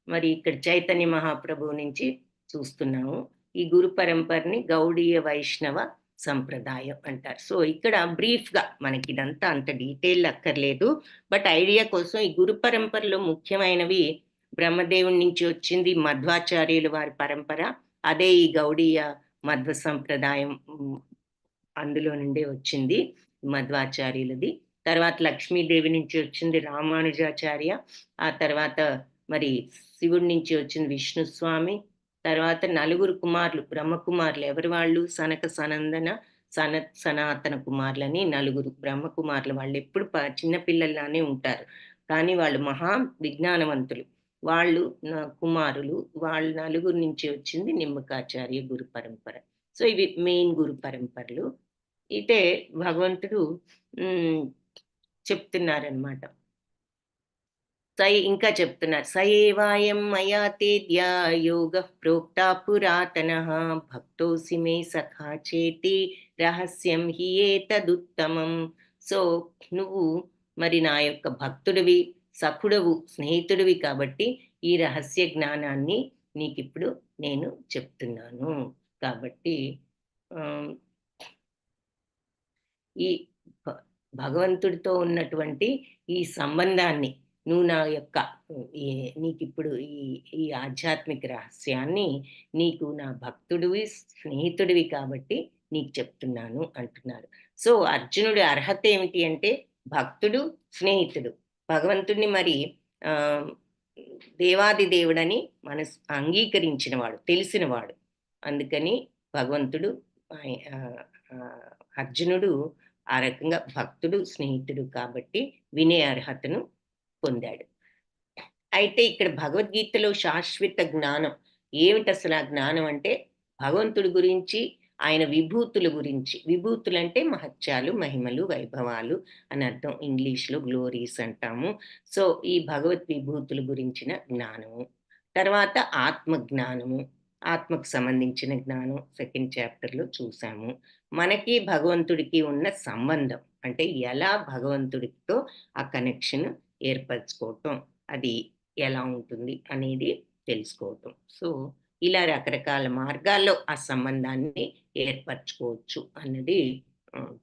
Speaker 1: మరి ఇక్కడ చైతన్య మహాప్రభువు నుంచి చూస్తున్నాము. ఈ గురు పరంపరని గౌడీయ వైష్ణవ సంప్రదాయం అంటారు. సో ఇక్కడ బ్రీఫ్గా మనకి ఇదంతా అంత డీటెయిల్ అక్కర్లేదు, బట్ ఐడియా కోసం ఈ గురు పరంపరలో ముఖ్యమైనవి బ్రహ్మదేవుడి నుంచి వచ్చింది మధ్వాచార్యుల వారి పరంపర, అదే ఈ గౌడీయ మధ్వ సంప్రదాయం అందులో నుండే వచ్చింది మధ్వాచార్యులది. తర్వాత లక్ష్మీదేవి నుంచి వచ్చింది రామానుజాచార్య, ఆ తర్వాత మరి శివుడి నుంచి వచ్చింది విష్ణుస్వామి, తర్వాత నలుగురు కుమారులు బ్రహ్మకుమారులు, ఎవరి వాళ్ళు, సనక సనందన సనాతన కుమారులని నలుగురు బ్రహ్మకుమారులు. వాళ్ళు ఎప్పుడు చిన్నపిల్లల్లానే ఉంటారు, కానీ వాళ్ళు మహా విజ్ఞానవంతులు. వాళ్ళు కుమారులు, వాళ్ళ నలుగురు నుంచి వచ్చింది నిమ్మకాచార్య గురు పరంపర. సో ఇవి మెయిన్ గురు పరంపరలు. ఇదే భగవంతుడు చెప్తున్నారనమాట. ఇంకా చెప్తున్నారు, సయేవాయం మయా తేద్యా యోగ ప్రోక్తా పురాతన భక్తోసి మే సఖా చేతి రహస్యం హి ఏతదుత్తమం. సో నువ్వు మరి నా యొక్క భక్తుడివి, సఖుడవు, స్నేహితుడివి కాబట్టి ఈ రహస్య జ్ఞానాన్ని నీకిప్పుడు నేను చెప్తున్నాను. కాబట్టి ఈ భగవంతుడితో ఉన్నటువంటి ఈ సంబంధాన్ని నువ్వు నా యొక్క నీకిప్పుడు ఈ ఆధ్యాత్మిక రహస్యాన్ని నీకు నా భక్తుడివి, స్నేహితుడివి కాబట్టి నీకు చెప్తున్నాను అంటున్నారు. సో అర్జునుడి అర్హత ఏమిటి అంటే భక్తుడు, స్నేహితుడు. భగవంతుడిని మరి దేవాది దేవుడని మనసు అంగీకరించినవాడు, తెలిసినవాడు. అందుకని భగవంతుడు అర్జునుడు ఆ రకంగా భక్తుడు, స్నేహితుడు కాబట్టి వినే అర్హతను పొందాడు. అయితే ఇక్కడ భగవద్గీతలో శాశ్వత జ్ఞానం ఏమిటసలు? ఆ జ్ఞానం అంటే భగవంతుడి గురించి, ఆయన విభూతుల గురించి. విభూతులంటే మహత్యాలు, మహిమలు, వైభవాలు అని అర్థం. ఇంగ్లీష్‌లో గ్లోరీస్ అంటాము. సో, ఈ భగవత్ విభూతుల గురించిన జ్ఞానము. తర్వాత ఆత్మ జ్ఞానము. ఆత్మకు సంబంధించిన జ్ఞానం సెకండ్ చాప్టర్‌లో చూసాము. మనకి భగవంతుడికి ఉన్న సంబంధం. అంటే ఎలా భగవంతుడితో ఆ కనెక్షన్ ఏర్పరచుకోవటం, అది ఎలా ఉంటుంది అనేది తెలుసుకోవటం. సో, ఇలా రకరకాల మార్గాల్లో ఆ సంబంధాన్ని ఏర్పరచుకోవచ్చు అన్నది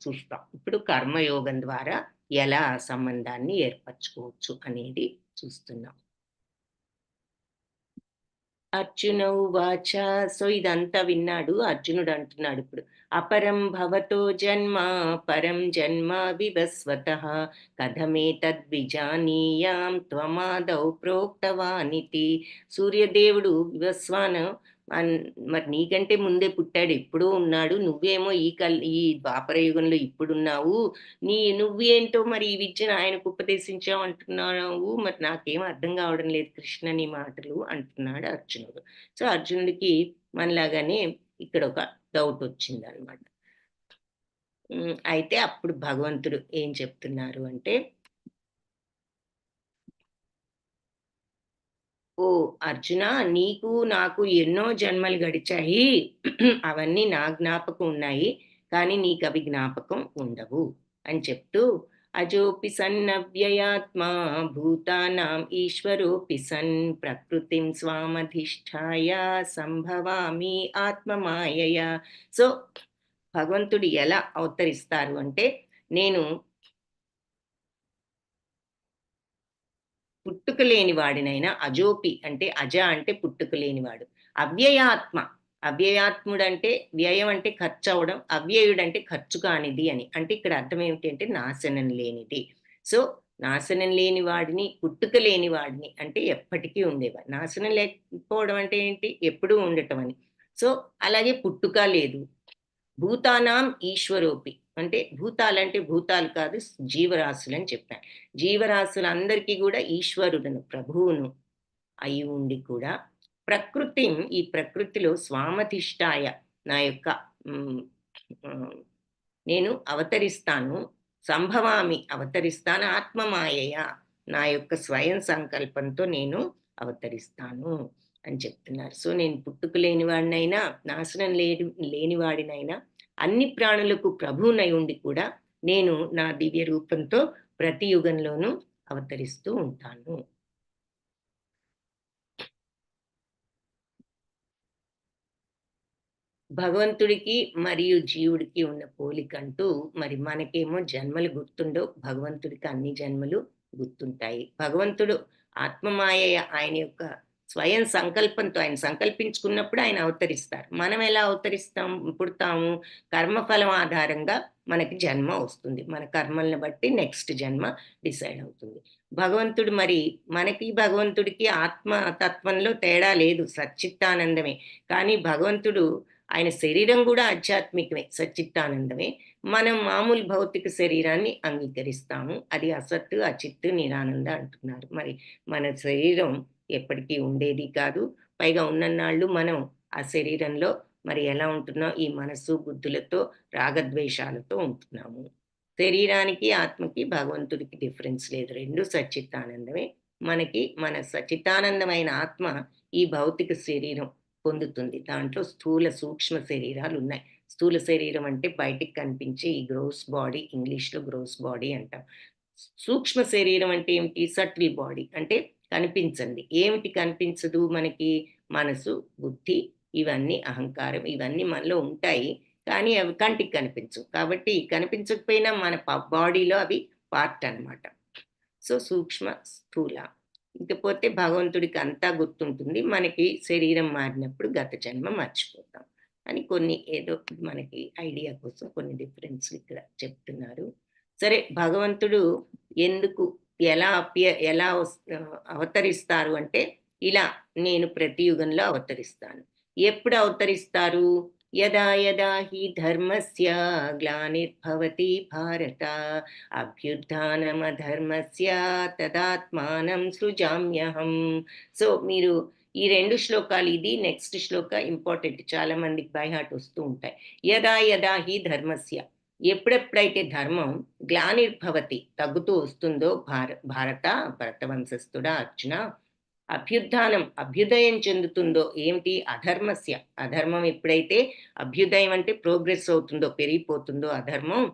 Speaker 1: చూస్తాం. ఇప్పుడు కర్మయోగం ద్వారా ఎలా ఆ సంబంధాన్ని ఏర్పరచుకోవచ్చు అనేది చూస్తున్నాం. అర్జున ఉవాచ. సో ఇదంతా విన్నాడు. అర్జునుడు అంటున్నాడు ఇప్పుడు, అపరం భవతో జన్మ పరం జన్మ వివస్వతః కథమేతద్విజానీయాం త్వమాదౌ ప్రోక్తవానితి. సూర్యదేవుడు వివస్వాన మరి నీకంటే ముందే పుట్టాడు, ఎప్పుడూ ఉన్నాడు, నువ్వేమో ఈ ద్వాపర యుగంలో ఇప్పుడున్నావు, నువ్వేంటో మరి ఈ విద్యను ఆయనకు ఉపదేశించావు అంటున్నావు, మరి నాకేం అర్థం కావడం లేదు కృష్ణ నీ మాటలు అంటున్నాడు అర్జునుడు. సో అర్జునుడికి మనలాగానే ఇక్కడ ఒక డౌట్ వచ్చిందనమాట. అయితే అప్పుడు భగవంతుడు ఏం చెప్తున్నారు అంటే, ఓ అర్జున, నీకు నాకు ఎన్నో జన్మలు గడిచాయి. అవన్నీ నా జ్ఞాపకం ఉన్నాయి, కానీ నీకు అవి జ్ఞాపకం ఉండవు అని చెప్తూ, అజోపి సన్నవ్యయాత్మా భూతానాం ఈశ్వరోపి సన్ ప్రకృతిం స్వామధిష్ఠాయ సంభవామి ఆత్మమాయయ. సో భగవంతుడు ఎలా అవతరిస్తారు అంటే, నేను పుట్టుక లేని వాడినైనా, అజోపి అంటే అజ అంటే పుట్టుక లేనివాడు, అవ్యయాత్మ, అవ్యయాత్ముడంటే వ్యయం అంటే ఖర్చు అవడం, అవ్యయుడంటే ఖర్చు కానిది అని. అంటే ఇక్కడ అర్థం ఏమిటి అంటే నాశనం లేనిది. సో నాశనం లేని వాడిని, పుట్టుక లేని వాడిని అంటే ఎప్పటికీ ఉండేవాడు. నాశనం లేకపోవడం అంటే ఏంటి? ఎప్పుడూ ఉండటం అని. సో అలాగే పుట్టుక లేదు. భూతానాం ఈశ్వరోపి అంటే భూతాలంటే భూతాలు కాదు, జీవరాశులని చెప్పాను. జీవరాశులందరికీ కూడా ఈశ్వరుడను, ప్రభువును అయి ఉండి కూడా ప్రకృతి, ఈ ప్రకృతిలో స్వామధిష్టాయ నా యొక్క నేను అవతరిస్తాను, సంభవామి అవతరిస్తాను, ఆత్మమాయయ నా యొక్క స్వయం సంకల్పంతో నేను అవతరిస్తాను అని చెప్తున్నారు. సో నేను పుట్టుక లేనివాడినైనా, నాశనం లేనివాడినైనా, అన్ని ప్రాణులకు ప్రభువునై ఉండి కూడా నేను నా దివ్య రూపంతో ప్రతి యుగంలోనూ అవతరిస్తూ ఉంటాను. భగవంతుడికి మరియు జీవుడికి ఉన్న పోలికంటూ మరి మనకేమో జన్మలు గుర్తుండవు, భగవంతుడికి అన్ని జన్మలు గుర్తుంటాయి. భగవంతుడు ఆత్మమాయ, ఆయన యొక్క స్వయం సంకల్పంతో, ఆయన సంకల్పించుకున్నప్పుడు ఆయన అవతరిస్తారు. మనం ఎలా అవతరిస్తాం, పుడతాము? కర్మఫలం ఆధారంగా మనకి జన్మ వస్తుంది, మన కర్మలను బట్టి నెక్స్ట్ జన్మ డిసైడ్ అవుతుంది. భగవంతుడు మరి మనకి భగవంతుడికి ఆత్మతత్వంలో తేడా లేదు, సచ్చిత్తానందమే. కానీ భగవంతుడు ఆయన శరీరం కూడా ఆధ్యాత్మికమే, సచ్చిత్తానందమే. మనం మామూలు భౌతిక శరీరాన్ని అంగీకరిస్తాము, అది అసత్తు, అచిత్తు, నిరానంద అంటున్నారు. మరి మన శరీరం ఎప్పటికీ ఉండేది కాదు. పైగా ఉన్నన్నాళ్ళు మనం ఆ శరీరంలో మరి ఎలా ఉంటున్నాం? ఈ మనస్సు బుద్ధులతో, రాగద్వేషాలతో ఉంటున్నాము. శరీరానికి ఆత్మకి భగవంతుడికి డిఫరెన్స్ లేదు, రెండు సచ్చిత్తానందమే. మనకి మన సచ్చిత్తానందమైన ఆత్మ ఈ భౌతిక శరీరం పొందుతుంది. దాంట్లో స్థూల సూక్ష్మ శరీరాలు ఉన్నాయి. స్థూల శరీరం అంటే బయటికి కనిపించే ఈ గ్రోస్ బాడీ, ఇంగ్లీష్లో గ్రోస్ బాడీ అంటాం. సూక్ష్మ శరీరం అంటే ఏమిటి? సటిల్ బాడీ అంటే కనిపించండి. ఏమిటి కనిపించదు మనకి? మనసు, బుద్ధి, ఇవన్నీ అహంకారం, ఇవన్నీ మనలో ఉంటాయి, కానీ అవి కంటికి కనిపించవు. కాబట్టి కనిపించకపోయినా మన బాడీలో అవి పార్ట్ అనమాట. సో సూక్ష్మ, స్థూల. ఇకపోతే భగవంతుడికి అంతా గుర్తుంటుంది, మనకి శరీరం మారినప్పుడు గత జన్మ మర్చిపోతాం అని కొన్ని ఏదో మనకి ఐడియా కోసం కొన్ని డిఫరెన్స్ ఇక్కడ చెప్తున్నారు. సరే, భగవంతుడు ఎందుకు ఎలా అవతరిస్తారు అంటే, ఇలా నేను ప్రతి యుగంలో అవతరిస్తాను. ఎప్పుడు అవతరిస్తారు? యదా యదా హి ధర్మస్య గ్లానిర్భవతి భారత అభ్యుత్థానమధర్మస్య తదాత్మానం సృజామ్యహం. సో మీరు ఈ 2 శ్లోకాలు, ఇది నెక్స్ట్ శ్లోక ఇంపార్టెంట్, చాలా మందికి బై హార్ట్ వస్తూ ఉంటాయి. యదా యదా హి ధర్మస్య, ఎప్పుడెప్పుడైతే ధర్మం గ్లానిర్భవతి తగ్గుతూ వస్తుందో, భరతవంశస్థుడా అర్జున, అభ్యుదయం చెందుతుందో, ఏమిటి? అధర్మస్య, అధర్మం ఎప్పుడైతే అభ్యుదయం అంటే ప్రోగ్రెస్ అవుతుందో, పెరిగిపోతుందో అధర్మం,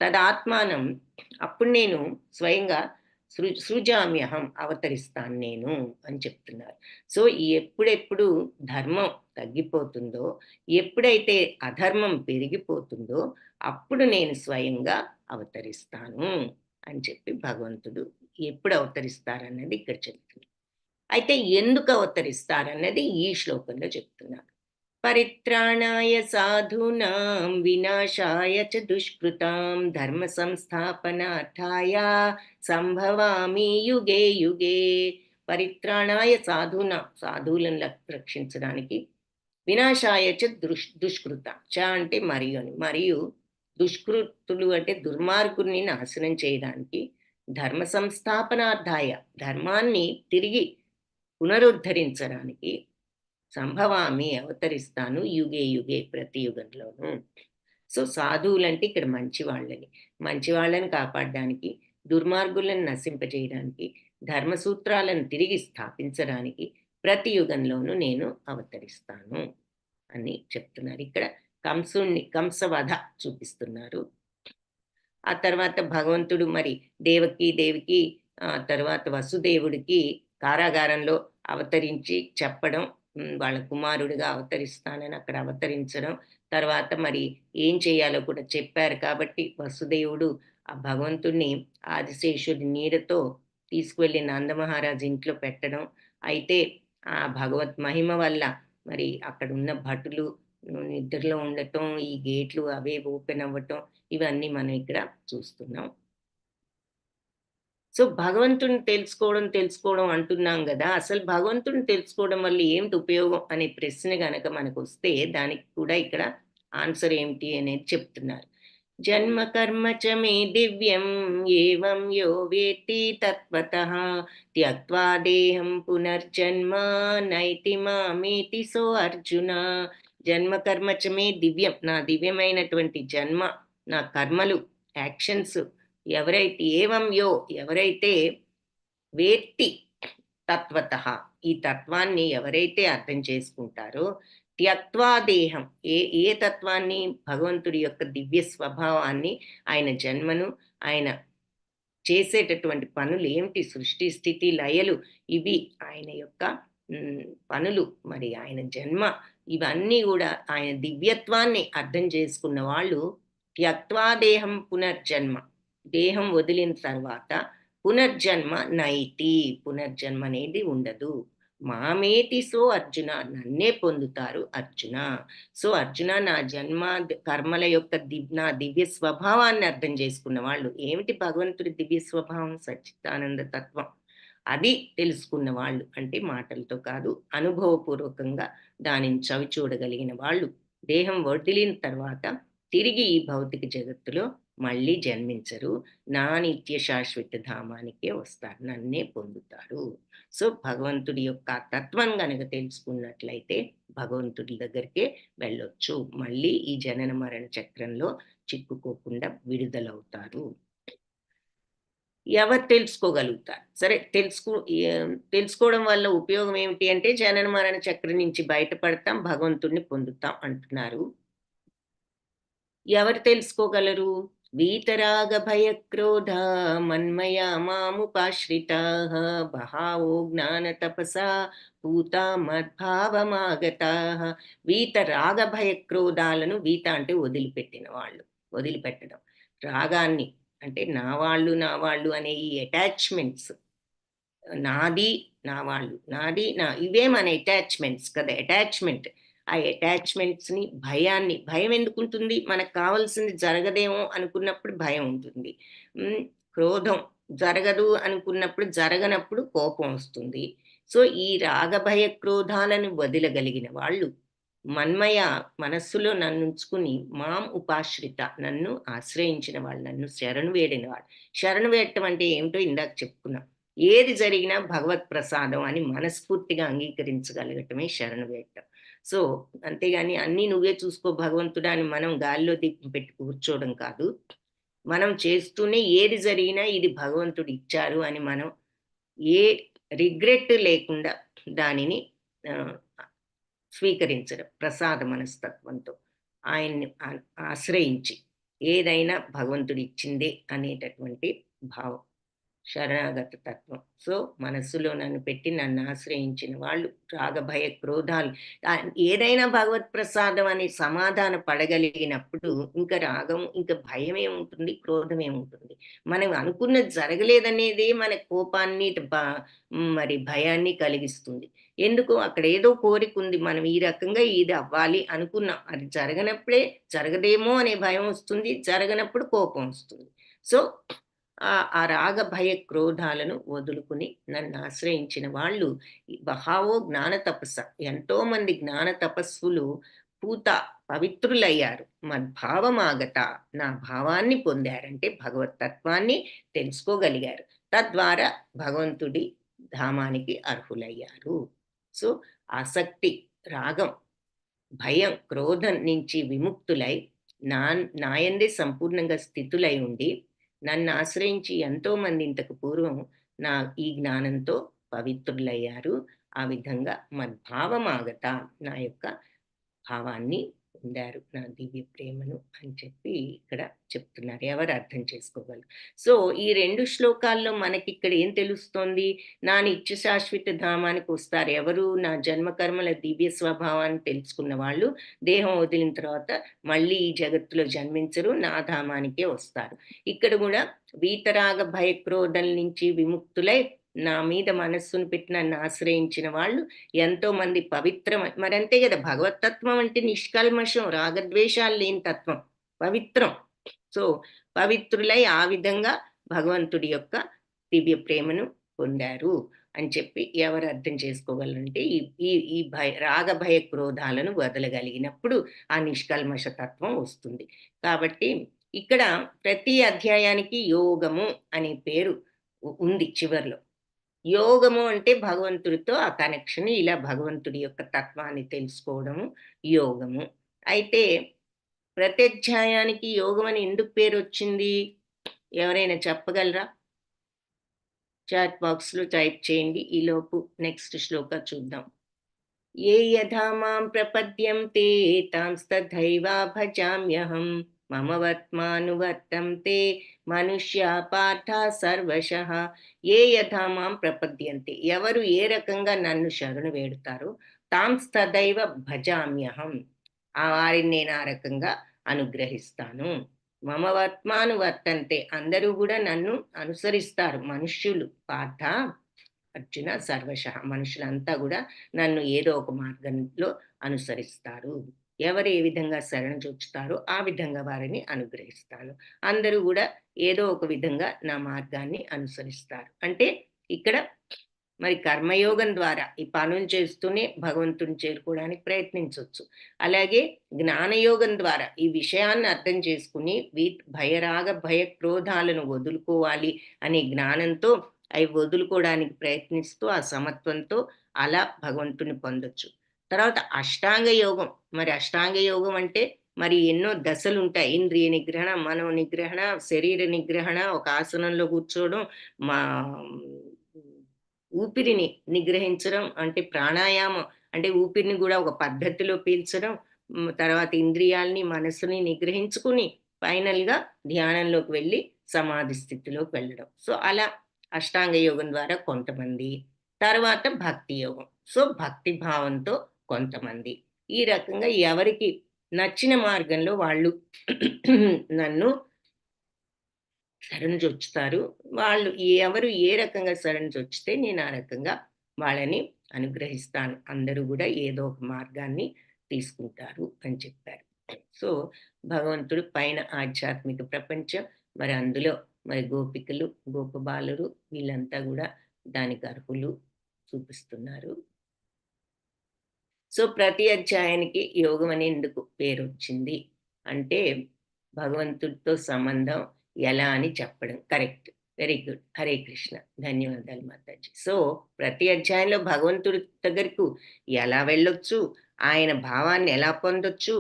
Speaker 1: తదాత్మానం, అప్పుడు నేను స్వయంగా సృజామ్యహం, అవతరిస్తాను నేను అని చెప్తున్నారు. సో ఎప్పుడెప్పుడు ధర్మం తగ్గిపోతుందో, ఎప్పుడైతే అధర్మం పెరిగిపోతుందో, అప్పుడు నేను స్వయంగా అవతరిస్తాను అని చెప్పి భగవంతుడు ఎప్పుడు అవతరిస్తారన్నది ఇక్కడ చెప్తున్నారు. అయితే ఎందుకు అవతరిస్తారన్నది ఈ శ్లోకంలో చెప్తున్నారు. పరిత్రాణాయ సాధూనాం వినాశాయ చ దుష్కృతాం ధర్మ సంస్థాపనార్థాయ సంభవామి యుగే యుగే. పరిత్రాణాయ సాధూనాం, సాధువులను రక్షించడానికి, వినాశాయ చ దుష్కృత, చ అంటే మరియు అని, మరియు దుష్కృతులు అంటే దుర్మార్గుల్ని నాశనం చేయడానికి, ధర్మ సంస్థాపనార్థాయ, ధర్మాన్ని తిరిగి పునరుద్ధరించడానికి, సంభవామి, అవతరిస్తాను, యుగే యుగే, ప్రతి యుగంలోనూ. సో సాధువులంటే ఇక్కడ మంచివాళ్ళని కాపాడడానికి, దుర్మార్గులను నశింపజేయడానికి, ధర్మసూత్రాలను తిరిగి స్థాపించడానికి ప్రతి యుగంలోనూ నేను అవతరిస్తాను అని చెప్తున్నారు. ఇక్కడ కంసవధ చూపిస్తున్నారు. ఆ తర్వాత భగవంతుడు మరి దేవికి తర్వాత వసుదేవుడికి కారాగారంలో అవతరించి చెప్పడం, వాళ్ళ కుమారుడిగా అవతరిస్తానని అక్కడ అవతరించడం, తర్వాత మరి ఏం చేయాలో కూడా చెప్పారు కాబట్టి వసుదేవుడు ఆ భగవంతుడిని ఆదిశేషుడి నీడతో తీసుకువెళ్ళి నందమహారాజు ఇంట్లో పెట్టడం. అయితే ఆ భగవత్ మహిమ వల్ల మరి అక్కడ ఉన్న భటులు నిద్రలో ఉండటం, ఈ గేట్లు అవే ఓపెన్ అవ్వటం, ఇవన్నీ మనం ఇక్కడ చూస్తున్నాం. సో భగవంతుని తెలుసుకోవడం అంటున్నాం కదా, అసలు భగవంతుని తెలుసుకోవడం వల్ల ఏమిటి ఉపయోగం అనే ప్రశ్న గనక మనకు వస్తే, దానికి కూడా ఇక్కడ ఆన్సర్ ఏమిటి అనేది చెప్తున్నారు. జన్మ కర్మ చ మే దివ్యం ఏవం యో వేత్తి తత్వతః త్యక్త్వా దేహం పునర్జన్మ నైతి మామేతి సో అర్జున. జన్మ కర్మ చ మే దివ్యం, నా దివ్యమైనటువంటి జన్మ, నా కర్మలు, యాక్షన్స్, ఎవరైతే వేత్తి తత్వతః, ఈ తత్వాన్ని ఎవరైతే అర్థం చేసుకుంటారో, త్యక్త్వా దేహం, ఏ తత్వాన్ని? భగవంతుడి యొక్క దివ్య స్వభావాన్ని, ఆయన జన్మను, ఆయన చేసేటటువంటి పనులు ఏమిటి, సృష్టి స్థితి లయలు, ఇవి ఆయన యొక్క పనులు, మరి ఆయన జన్మ, ఇవన్నీ కూడా ఆయన దివ్యత్వాన్ని అర్థం చేసుకున్న వాళ్ళు త్యక్త్వా దేహం పునర్జన్మ, దేహం వదిలిన తర్వాత పునర్జన్మ నైతి, పునర్జన్మ అనేది ఉండదు. మామేతి సో అర్జున, నన్నే పొందుతారు అర్జున. సో అర్జున, నా జన్మ కర్మల యొక్క నా దివ్య స్వభావాన్ని అర్థం చేసుకున్న వాళ్ళు, ఏమిటి భగవంతుడి దివ్య స్వభావం? సచ్చిదానంద తత్వం. అది తెలుసుకున్న వాళ్ళు, అంటే మాటలతో కాదు, అనుభవపూర్వకంగా దానిని చవి చూడగలిగిన వాళ్ళు, దేహం వదిలిన తర్వాత తిరిగి ఈ భౌతిక జగత్తులో మళ్ళీ జన్మించరు, నా నిత్య శాశ్వత ధామానికే వస్తారు, నన్నే పొందుతారు. సో భగవంతుడి యొక్క తత్వం గనక తెలుసుకున్నట్లయితే భగవంతుడి దగ్గరికే వెళ్ళొచ్చు, మళ్ళీ ఈ జనన మరణ చక్రంలో చిక్కుకోకుండా విడుదలవుతారు. ఎవరు తెలుసుకోగలుగుతారు? సరే, తెలుసుకోవడం వల్ల ఉపయోగం ఏమిటి అంటే, జనన మరణ చక్రం నుంచి బయటపడతాం, భగవంతుడిని పొందుతాం అంటున్నారు. ఎవరు తెలుసుకోగలరు? వీతరాగ భయ క్రోధ మన్మయా మాముపాశ్రితాః బహావో జ్ఞాన తపసా పూతా మద్భావమాగతాః. వీతరాగ భయ క్రోధాలను, వీత అంటే వదిలిపెట్టిన వాళ్ళు, వదిలిపెట్టడం, రాగాన్ని అంటే నా వాళ్ళు అనే ఈ అటాచ్మెంట్స్, నాది నా వాళ్ళు, నాది నా, ఇవే మన అటాచ్మెంట్స్ కదా. అటాచ్మెంట్ ఆ అటాచ్మెంట్స్ని, భయం ఎందుకు ఉంటుంది? మనకు కావాల్సింది జరగదేమో అనుకున్నప్పుడు భయం ఉంటుంది. క్రోధం జరగదు అనుకున్నప్పుడు, జరగనప్పుడు కోపం వస్తుంది. సో ఈ రాగభయ క్రోధాలను వదిలగలిగిన వాళ్ళు, మన్మయ మనస్సులో నన్నుంచుకుని మాం ఉపాశ్రిత, నన్ను ఆశ్రయించిన వాళ్ళు, నన్ను శరణు వేడిన వాళ్ళు. శరణు వేడటం అంటే ఏమిటో ఇందాక చెప్పుకున్నాం. ఏది జరిగినా భగవత్ ప్రసాదం అని మనస్ఫూర్తిగా అంగీకరించగలగటమే శరణు వేడటం. సో అంతేగాని అన్నీ నువ్వే చూసుకో భగవంతుడా అని మనం గాలిలో దీపం పెట్టి కూర్చోవడం కాదు. మనం చేస్తూనే ఏది జరిగినా ఇది భగవంతుడు ఇచ్చారు అని మనం ఏ రిగ్రెట్ లేకుండా దానిని స్వీకరించడం ప్రసాద మనస్తత్వంతో, ఆయన్ని ఆశ్రయించి ఏదైనా భగవంతుడు ఇచ్చిందే అనేటటువంటి భావం, శరణాగత తత్వం. సో మనస్సులో నన్ను పెట్టి నన్ను ఆశ్రయించిన వాళ్ళు రాగభయ క్రోధాలు ఏదైనా భగవత్ ప్రసాదం అని సమాధాన పడగలిగినప్పుడు ఇంకా రాగం, ఇంకా భయం ఏముంటుంది, క్రోధం ఏముంటుంది? మనం అనుకున్నది జరగలేదనేదే మన కోపాన్ని మరి భయాన్ని కలిగిస్తుంది. ఎందుకు? అక్కడ ఏదో కోరిక ఉంది, మనం ఈ రకంగా ఇది అవ్వాలి అనుకున్నాం, అది జరగనప్పుడే జరగదేమో అనే భయం వస్తుంది, జరగనప్పుడు కోపం వస్తుంది. సో ఆ రాగ భయ క్రోధాలను వదులుకుని నన్ను ఆశ్రయించిన వాళ్ళు బహావో జ్ఞాన తపస్స, ఎంతో మంది జ్ఞాన తపస్సులు పూత పవిత్రులయ్యారు. మద్భావమాగత, నా భావాన్ని పొందారంటే భగవతత్వాన్ని తెలుసుకోగలిగారు. తద్వారా భగవంతుడి ధామానికి అర్హులయ్యారు. సో ఆసక్తి, రాగం, భయం, క్రోధం నుంచి విముక్తులై నాయందే సంపూర్ణంగా స్థితులై ఉండి నన్ను ఆశ్రయించి ఎంతో మంది ఇంతకు పూర్వం నా ఈ జ్ఞానంతో పవిత్రులయ్యారు. ఆ విధంగా మద్భావమాగత, నా యొక్క భావాన్ని పొందారు, నా దివ్య ప్రేమను అని చెప్పి ఇక్కడ చెప్తున్నారు. ఎవరు అర్థం చేసుకోగలరు? సో ఈ 2 శ్లోకాల్లో మనకి ఇక్కడ ఏం తెలుస్తోంది? నా నిత్య శాశ్వత ధామానికి వస్తారు ఎవరు? నా జన్మకర్మల దివ్య స్వభావాన్ని తెలుసుకున్న వాళ్ళు దేహం వదిలిన తర్వాత మళ్ళీ ఈ జగత్తులో జన్మించరు, నా ధామానికే వస్తారు. ఇక్కడ కూడా వీతరాగ భయక్రోధల నుంచి విముక్తులై నా మీద మనస్సును పెట్టి నన్ను ఆశ్రయించిన వాళ్ళు ఎంతో మంది పవిత్రమై, మరి అంతే కదా, భగవతత్వం అంటే నిష్కల్మషం, రాగద్వేషాలు లేని తత్వం, పవిత్రం. సో పవిత్రులై ఆ విధంగా భగవంతుడి యొక్క దివ్య ప్రేమను పొందారు అని చెప్పి ఎవరు అర్థం చేసుకోగలంటే ఈ రాగ భయ క్రోధాలను వదలగలిగినప్పుడు ఆ నిష్కల్మష తత్వం వస్తుంది. కాబట్టి ఇక్కడ ప్రతి అధ్యాయానికి యోగము అనే పేరు ఉంది చివర్లో. యోగము అంటే భగవంతుడితో ఆ కనెక్షన్, ఇలా భగవంతుడి యొక్క తత్వాన్ని తెలుసుకోవడము యోగము. అయితే ప్రతి అధ్యాయానికి యోగం అని ఎందుకు పేరు వచ్చింది? ఎవరైనా చెప్పగలరా? చాట్ బాక్స్ లో టైప్ చేయండి. ఈలోపు నెక్స్ట్ శ్లోక చూద్దాం. ఏ యథా మాం ప్రపద్యంతే తాంస్తథైవా భజామ్యహం మమ వర్త్మానువర్తంతే మనుష్య పార్థ సర్వశః. ఏ యథా మాం ప్రపద్యంతే, ఎవరు ఏ రకంగా నన్ను శరణు వేడుతారో తాంస్తథైవ భజామ్యహం, ఆ వారిని నేను ఆ రకంగా అనుగ్రహిస్తాను. మమ వర్త్మానువర్తంతే, అందరూ కూడా నన్ను అనుసరిస్తారు మనుష్యులు. పార్థ అర్జున సర్వశః, మనుషులంతా కూడా నన్ను ఏదో ఒక మార్గంలో అనుసరిస్తారు. ఎవరు ఏ విధంగా శరణు చొచ్చుతారో ఆ విధంగా వారిని అనుగ్రహిస్తాను. అందరూ కూడా ఏదో ఒక విధంగా నా మార్గాన్ని అనుసరిస్తారు. అంటే ఇక్కడ మరి కర్మయోగం ద్వారా ఈ పనులు చేస్తూనే భగవంతుని చేరుకోవడానికి ప్రయత్నించవచ్చు. అలాగే జ్ఞానయోగం ద్వారా ఈ విషయాన్ని అర్థం చేసుకుని భయరాగ భయ క్రోధాలను వదులుకోవాలి అనే జ్ఞానంతో అవి వదులుకోవడానికి ప్రయత్నిస్తూ ఆ సమత్వంతో అలా భగవంతుని పొందొచ్చు. తర్వాత అష్టాంగ యోగం. మరి అష్టాంగ యోగం అంటే మరి ఎన్నో దశలు ఉంటాయి. ఇంద్రియ నిగ్రహణ, మనో నిగ్రహణ, శరీర నిగ్రహణ, ఒక ఆసనంలో కూర్చోవడం, మా ఊపిరిని నిగ్రహించడం అంటే ప్రాణాయామం, అంటే ఊపిరిని కూడా ఒక పద్ధతిలో పీల్చడం, తర్వాత ఇంద్రియాల్ని మనసుని నిగ్రహించుకుని ఫైనల్గా ధ్యానంలోకి వెళ్ళి సమాధి స్థితిలోకి వెళ్ళడం. సో అలా అష్టాంగ యోగం ద్వారా కొంతమంది, తర్వాత భక్తి యోగం, సో భక్తి భావంతో కొంతమంది. ఈ రకంగా ఎవరికి నచ్చిన మార్గంలో వాళ్ళు నన్ను శరణు చొచ్చుతారు. వాళ్ళు ఎవరు ఏ రకంగా శరణు చొచ్చితే నేను ఆ రకంగా వాళ్ళని అనుగ్రహిస్తాను. అందరూ కూడా ఏదో ఒక మార్గాన్ని తీసుకుంటారు అని చెప్పారు. సో భగవంతుడు పైన ఆధ్యాత్మిక ప్రపంచం, మరి అందులో మరి గోపికలు, గోపబాలురు వీళ్ళంతా కూడా దానికి అర్హులు చూపిస్తున్నారు. సో ప్రతి అధ్యాయానికి యోగం అని ఎందుకు పేరు వచ్చింది అంటే భగవంతుడితో సంబంధం ఎలా అని చెప్పడం. Correct, very good, Hare Krishna, ధన్యవాదాలు మాతాజీ. సో ప్రతి అధ్యాయంలో భగవంతుడి దగ్గరకు ఎలా వెళ్ళొచ్చు, ఆయన భావాన్ని ఎలా పొందొచ్చు,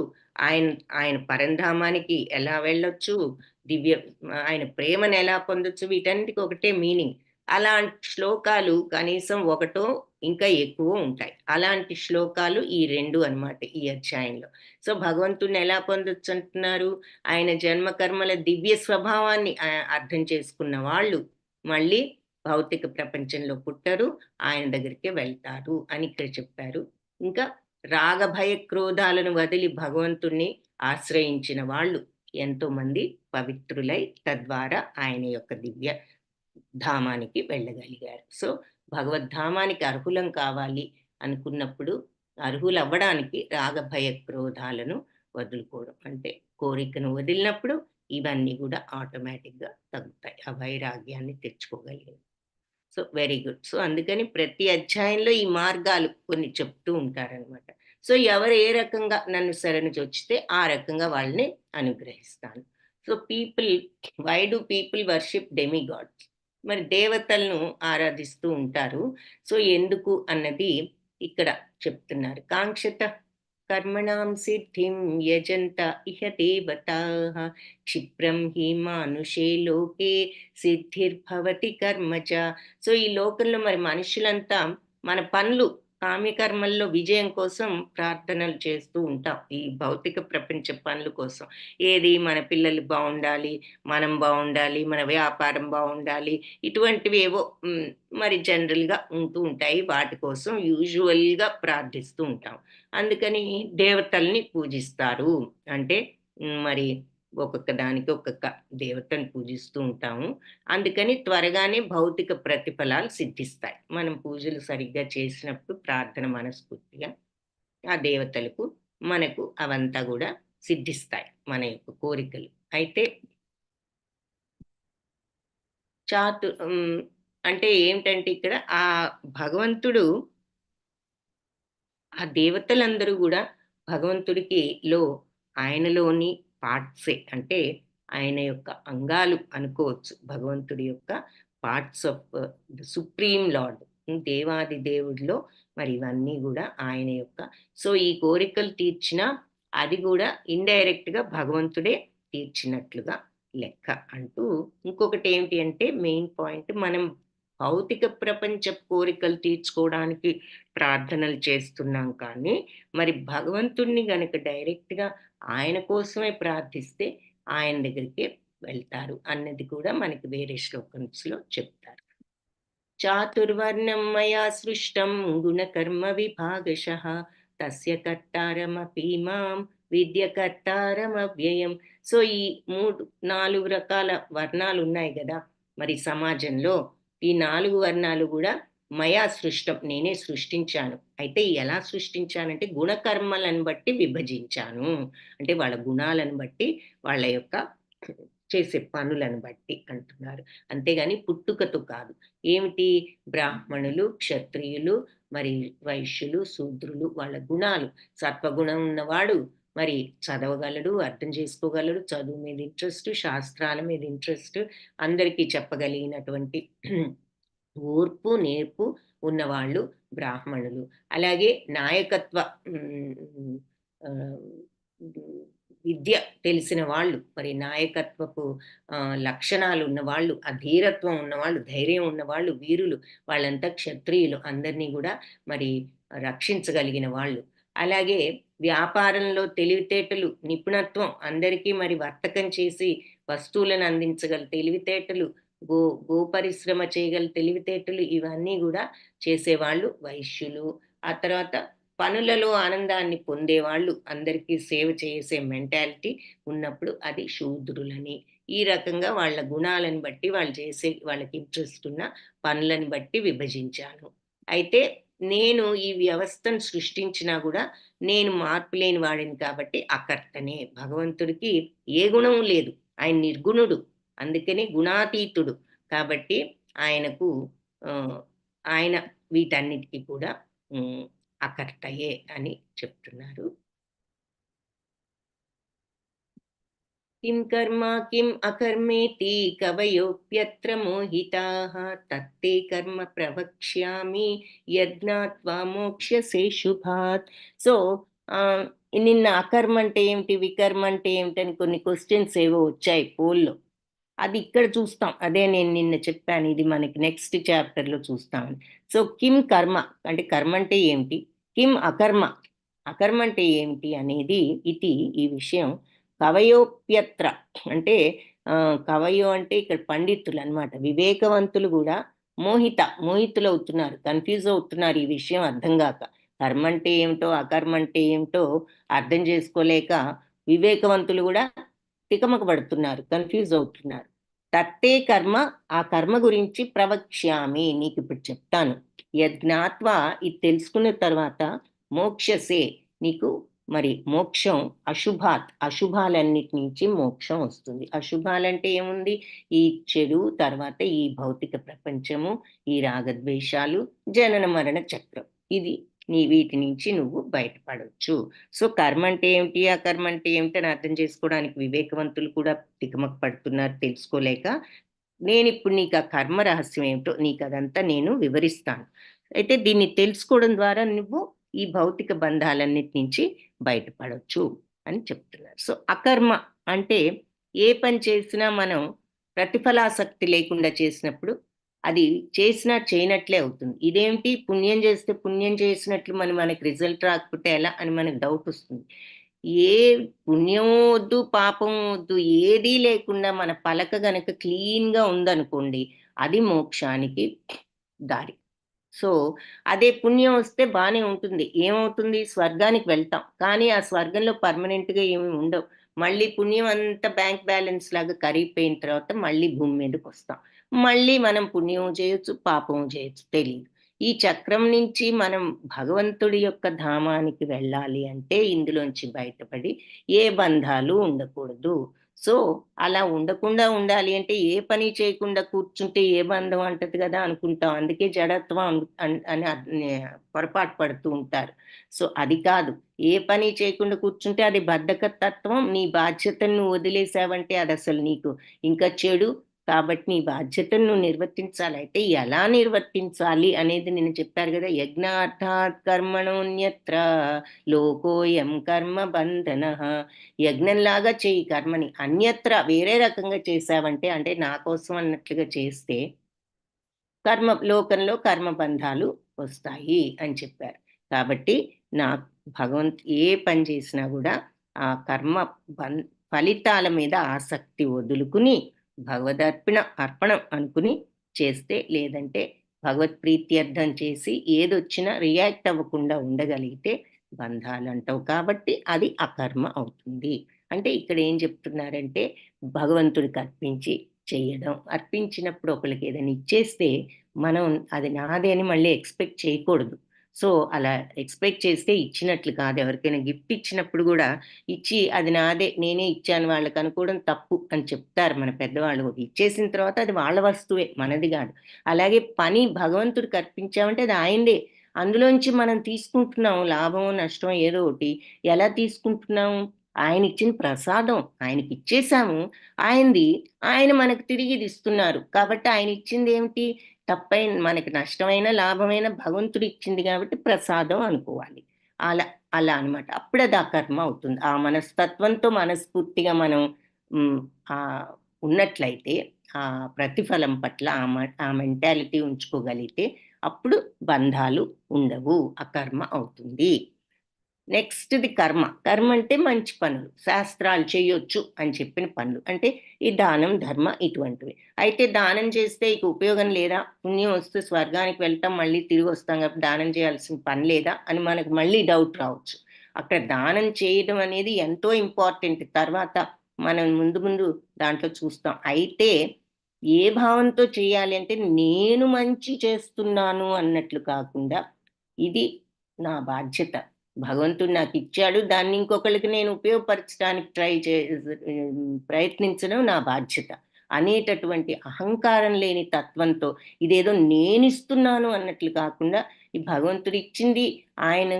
Speaker 1: ఆయన ఆయన పరంధామానికి ఎలా వెళ్ళొచ్చు, దివ్య ఆయన ప్రేమను ఎలా పొందొచ్చు, వీటన్నిటికి ఒకటే మీనింగ్. అలాంటి శ్లోకాలు కనీసం ఒకటో ఇంకా ఎక్కువ ఉంటాయి. అలాంటి శ్లోకాలు ఈ 2 అన్నమాట ఈ అధ్యాయంలో. సో భగవంతుడిని ఎలా పొందొచ్చు అంటున్నారు, ఆయన జన్మ కర్మల దివ్య స్వభావాన్ని అర్థం చేసుకున్న వాళ్ళు మళ్ళీ భౌతిక ప్రపంచంలో పుట్టరు, ఆయన దగ్గరికే వెళ్తారు అని ఇక్కడ చెప్పారు. ఇంకా రాగభయ క్రోధాలను వదిలి భగవంతుణ్ణి ఆశ్రయించిన వాళ్ళు ఎంతో మంది పవిత్రులై తద్వారా ఆయన యొక్క దివ్య ధామానికి వెళ్ళగలిగారు. సో భగవద్ధామానికి అర్హులం కావాలి అనుకున్నప్పుడు అర్హులు అవ్వడానికి రాగభయ క్రోధాలను వదులుకోవడం, అంటే కోరికను వదిలినప్పుడు ఇవన్నీ కూడా ఆటోమేటిక్గా తగ్గుతాయి, ఆ వైరాగ్యాన్ని తెచ్చుకోగలిగారు. So very good. సో అందుకని ప్రతి అధ్యాయంలో ఈ మార్గాలు కొన్ని చెప్తూ ఉంటారనమాట. సో ఎవరు ఏ రకంగా నన్ను శరణుజొచ్చితే ఆ రకంగా వాళ్ళని అనుగ్రహిస్తాను. So why do people worship demigods, మరి దేవతలను ఆరాధిస్తూ ఉంటారు. సో ఎందుకు అన్నది ఇక్కడ చెప్తున్నారు. కాంక్షత కర్మణాం సిద్ధిం యజంత ఇహ దేవతాః క్షిప్రం హి మానుషే లోకే సిద్ధిర్భవతి కర్మచ. సో ఈ లోకంలో మరి మనుషులంతా మన పనులు కామ్యకర్మల్లో విజయం కోసం ప్రార్థనలు చేస్తూ ఉంటాం, ఈ భౌతిక ప్రపంచ పనుల కోసం. ఏది మన పిల్లలు బాగుండాలి, మనం బాగుండాలి, మన వ్యాపారం బాగుండాలి, ఇటువంటివి ఏవో మరి జనరల్గా ఉంటూ ఉంటాయి. వాటి కోసం యూజువల్గా ప్రార్థిస్తూ ఉంటాం. అందుకని దేవతల్ని పూజిస్తారు. అంటే మరి ఒక్కొక్క దానికి ఒక్కొక్క దేవతను పూజిస్తూ ఉంటాము. అందుకని త్వరగానే భౌతిక ప్రతిఫలాలు సిద్ధిస్తాయి. మనం పూజలు సరిగ్గా చేసినప్పుడు ప్రార్థన మనస్ఫూర్తిగా ఆ దేవతలకు మనకు అవంతా కూడా సిద్ధిస్తాయి, మన యొక్క కోరికలు. అయితే అంటే ఏమిటంటే ఇక్కడ ఆ భగవంతుడు, ఆ దేవతలందరూ కూడా భగవంతుడికి ఆయనలోని పార్ట్సే, అంటే ఆయన యొక్క అంగాలు అనుకోవచ్చు. భగవంతుడి యొక్క parts of the supreme lord, దేవాది దేవుడిలో మరి ఇవన్నీ కూడా ఆయన యొక్క. సో ఈ కోరికలు తీర్చినా అది కూడా ఇండైరెక్ట్గా భగవంతుడే తీర్చినట్లుగా లెక్క అంటూ. ఇంకొకటి ఏంటి అంటే మెయిన్ పాయింట్, మనం భౌతిక ప్రపంచ కోరికలు తీర్చుకోవడానికి ప్రార్థనలు చేస్తున్నాం, కానీ మరి భగవంతుణ్ణి గనక డైరెక్ట్గా ఆయన కోసమే ప్రార్థిస్తే ఆయన దగ్గరికి వెళ్తారు అన్నది కూడా మనకి వేరే శ్లోకంలో చెప్తారు. చాతుర్వర్ణం మయా సృష్టం గుణకర్మ విభాగశః తస్య కర్తారమపి మాం విద్య కర్తారమవ్యయం. సో ఈ 4 రకాల వర్ణాలు ఉన్నాయి కదా మరి సమాజంలో. ఈ 4 వర్ణాలు కూడా మయా సృష్టం, నేనే సృష్టించాను. అయితే ఎలా సృష్టించానంటే గుణకర్మలను బట్టి విభజించాను, అంటే వాళ్ళ గుణాలను బట్టి, వాళ్ళ యొక్క చేసే పనులను బట్టి అంటున్నారు. అంతేగాని పుట్టుకతో కాదు. ఏమిటి, బ్రాహ్మణులు, క్షత్రియులు, మరి వైశ్యులు, శూద్రులు, వాళ్ళ గుణాలు. సత్వగుణం ఉన్నవాడు మరి చదవగలడు, అర్థం చేసుకోగలడు, చదువు మీద ఇంట్రెస్ట్, శాస్త్రాల మీద ఇంట్రెస్ట్, అందరికీ చెప్పగలిగినటువంటి ఓర్పు నేర్పు ఉన్నవాళ్ళు బ్రాహ్మణులు. అలాగే నాయకత్వ విద్య తెలిసిన వాళ్ళు, మరి నాయకత్వపు లక్షణాలు ఉన్నవాళ్ళు, అధీరత్వం ఉన్నవాళ్ళు, ధైర్యం ఉన్నవాళ్ళు, వీరులు, వాళ్ళంతా క్షత్రియులు, అందరినీ కూడా మరి రక్షించగలిగిన వాళ్ళు. అలాగే వ్యాపారంలో తెలివితేటలు, నిపుణత్వం, అందరికీ మరి వర్తకం చేసి వస్తువులను అందించగల తెలివితేటలు, గో పరిశ్రమ చేయగల తెలివితేటలు, ఇవన్నీ కూడా చేసేవాళ్ళు వైశ్యులు. ఆ తర్వాత పనులలో ఆనందాన్ని పొందేవాళ్ళు, అందరికీ సేవ చేసే మెంటాలిటీ ఉన్నప్పుడు అది శూద్రులని. ఈ రకంగా వాళ్ళ గుణాలను బట్టి, వాళ్ళు చేసే వాళ్ళకి ఇంట్రెస్ట్ ఉన్న పనులను బట్టి విభజించాను. అయితే నేను ఈ వ్యవస్థను సృష్టించినా కూడా నేను మార్పు లేని వాడిని కాబట్టి అకర్తనే. భగవంతుడికి ఏ గుణం లేదు, ఆయన నిర్గుణుడు, అందుకని గుణాతీతుడు. కాబట్టి ఆయనకు ఆయన వీటన్నిటికీ కూడా అకర్తయే అని చెప్తున్నారు. కిం కర్మ కిం అకర్మేతి కవయోప్యత్ర మోహితాః తత్తే కర్మ ప్రవక్ష్యామి యజ్ఞాత్వా మోక్ష్యసే శుభాత్. సో నిన్న అకర్మ అంటే ఏమిటి, వికర్మ అంటే ఏమిటని కొన్ని క్వశ్చన్స్ ఏవో వచ్చాయి పోల్లో. అది ఇక్కడ చూస్తాం, అదే నేను నిన్న చెప్పాను, ఇది మనకి నెక్స్ట్ చాప్టర్లో చూస్తామని. సో కిం కర్మ అంటే కర్మ అంటే ఏమిటి, కిం అకర్మ అకర్మ అంటే ఏమిటి అనేది ఇది ఈ విషయం కవయోప్యత్ర అంటే కవయో అంటే ఇక్కడ పండితులు అన్నమాట, వివేకవంతులు కూడా మోహితులు అవుతున్నారు, కన్ఫ్యూజ్ అవుతున్నారు ఈ విషయం అర్థం కాక. కర్మ అంటే ఏమిటో అకర్మ అంటే ఏమిటో అర్థం చేసుకోలేక వివేకవంతులు కూడా తికమక పడుతున్నారు, కన్ఫ్యూజ్ అవుతున్నారు. తత్తే కర్మ, ఆ కర్మ గురించి ప్రవక్ష్యామి, నీకు ఇప్పుడు చెప్తాను. యజ్ఞాత్వా, ఇది తెలుసుకున్న తర్వాత మోక్షసే, నీకు మరి మోక్షం, అశుభాత్, అశుభాలన్నిటి నుంచి మోక్షం వస్తుంది. అశుభాలంటే ఏముంది, ఈ చెడు, తర్వాత ఈ భౌతిక ప్రపంచము, ఈ రాగద్వేషాలు, జనన మరణ చక్రం, ఇది వీటి నుంచి నువ్వు బయటపడవచ్చు. సో కర్మ అంటే ఏమిటి, ఆ కర్మ అంటే ఏమిటి అని అర్థం చేసుకోవడానికి వివేకవంతులు కూడా తికమక పడుతున్నారు తెలుసుకోలేక. నేను ఇప్పుడు నీకు ఆ కర్మ రహస్యం ఏమిటో నీకు అదంతా నేను వివరిస్తాను. అయితే దీన్ని తెలుసుకోవడం ద్వారా నువ్వు ఈ భౌతిక బంధాలన్నిటి నుంచి బయటపడవచ్చు అని చెప్తున్నారు. సో అకర్మ అంటే ఏ పని చేసినా మనం ప్రతిఫలాసక్తి లేకుండా చేసినప్పుడు అది చేసినా చేయనట్లే అవుతుంది. ఇదేమిటి, పుణ్యం చేస్తే పుణ్యం చేసినట్లు మనకి రిజల్ట్ రాకపోతే ఎలా అని మనకు డౌట్ వస్తుంది. ఏ పుణ్యం వద్దు పాపం వద్దు ఏదీ లేకుండా మన పలక గనక క్లీన్గా ఉందనుకోండి, అది మోక్షానికి దారి. సో అదే పుణ్యం వస్తే బాగానే ఉంటుంది, ఏమవుతుంది, స్వర్గానికి వెళ్తాం, కానీ ఆ స్వర్గంలో పర్మనెంట్గా ఏమి ఉండవు. మళ్ళీ పుణ్యం అంతా బ్యాంక్ బ్యాలెన్స్ లాగా కరిగిపోయిన తర్వాత మళ్ళీ భూమి మీదకి వస్తాం, మళ్ళీ మనం పుణ్యం చేయొచ్చు పాపం చేయొచ్చు, తెలియదు. ఈ చక్రం నుంచి మనం భగవంతుడి యొక్క ధామానికి వెళ్ళాలి అంటే ఇందులోంచి బయటపడి ఏ బంధాలు ఉండకూడదు. సో అలా ఉండకుండా ఉండాలి అంటే ఏ పని చేయకుండా కూర్చుంటే ఏ బంధం అంటది కదా అనుకుంటాం, అందుకే జడత్వం అని పొరపాటు పడుతూ ఉంటారు. సో అది కాదు, ఏ పని చేయకుండా కూర్చుంటే అది బద్ధక తత్వం, నీ బాధ్యతను నువ్వు వదిలేసావంటే అది అసలు నీకు ఇంకా చెడు. కాబట్టి నీ బాధ్యతను నువ్వు నిర్వర్తించాలి. అయితే ఎలా నిర్వర్తించాలి అనేది నేను చెప్పారు కదా, యజ్ఞార్థాత్ కర్మణోన్యత్ర లోకోయం కర్మ బంధన. యజ్ఞంలాగా చేయి కర్మని, అన్యత్ర వేరే రకంగా చేసావంటే అంటే నా కోసం అన్నట్లుగా చేస్తే లోకంలో కర్మబంధాలు వస్తాయి అని చెప్పారు. కాబట్టి నా ఏ పని చేసినా కూడా ఆ కర్మ ఫలితాల మీద ఆసక్తి వదులుకుని అర్పణం అనుకుని చేస్తే, లేదంటే భగవత్ ప్రీత్యర్థం చేసి ఏదొచ్చినా రియాక్ట్ అవ్వకుండా ఉండగలిగితే బంధాలు అంటావు, కాబట్టి అది అకర్మ అవుతుంది. అంటే ఇక్కడ ఏం చెప్తున్నారంటే భగవంతుడికి అర్పించి చేయడం, అర్పించినప్పుడు ఒకరికి ఏదైనా ఇచ్చేస్తే మనం అది నాదే అని మళ్ళీ ఎక్స్పెక్ట్ చేయకూడదు. సో అలా ఎక్స్పెక్ట్ చేస్తే ఇచ్చినట్లు కాదు. ఎవరికైనా గిఫ్ట్ ఇచ్చినప్పుడు కూడా ఇచ్చి అది నాదే నేనే ఇచ్చాను వాళ్ళకి అనుకోవడం తప్పు అని చెప్తారు మన పెద్దవాళ్ళు. ఇచ్చేసిన తర్వాత అది వాళ్ళ వస్తువే, మనది కాదు. అలాగే పని భగవంతుడికి అర్పించామంటే అది ఆయనదే, అందులోంచి మనం తీసుకుంటున్నాం లాభం నష్టం ఏదో ఒకటి. ఎలా తీసుకుంటున్నాం, ఆయన ఇచ్చిన ప్రసాదం ఆయనకి ఇచ్చేసాము, ఆయన మనకు తిరిగి ఇస్తున్నారు. కాబట్టి ఆయన ఇచ్చింది ఏమిటి, తప్పైన మనకి నష్టమైన లాభమైన భగవంతుడు ఇచ్చింది కాబట్టి ప్రసాదం అనుకోవాలి. అలా అలా అనమాట. అప్పుడు అది అకర్మ అవుతుంది. ఆ మనస్తత్వంతో మనస్ఫూర్తిగా మనం ఉన్నట్లయితే ఆ ప్రతిఫలం పట్ల ఆ మెంటాలిటీ ఉంచుకోగలిగితే అప్పుడు బంధాలు ఉండవు, అకర్మ అవుతుంది. నెక్స్ట్ది కర్మ. కర్మ అంటే మంచి పనులు, శాస్త్రాలు చేయొచ్చు అని చెప్పిన పనులు, అంటే ఈ దానం ధర్మ ఇటువంటివి. అయితే దానం చేస్తే ఇక ఉపయోగం లేదా, పుణ్యం వస్తే స్వర్గానికి వెళ్తాం మళ్ళీ తిరిగి వస్తాం కాబట్టి దానం చేయాల్సిన పని లేదా అని మనకు మళ్ళీ డౌట్ రావచ్చు. అక్కడ దానం చేయడం అనేది ఎంతో ఇంపార్టెంట్, తర్వాత మనం ముందు దాంట్లో చూస్తాం. అయితే ఏ భావంతో చేయాలి అంటే నేను మంచి చేస్తున్నాను అన్నట్లు కాకుండా ఇది నా బాధ్యత. భగవంతుడు నాకు ఇచ్చాడు, దాన్ని ఇంకొకళ్ళకి నేను ఉపయోగపరచడానికి ప్రయత్నించడం నా బాధ్యత అనేటటువంటి అహంకారం లేని తత్వంతో, ఇదేదో నేనిస్తున్నాను అన్నట్లు కాకుండా, ఈ భగవంతుడు ఇచ్చింది ఆయన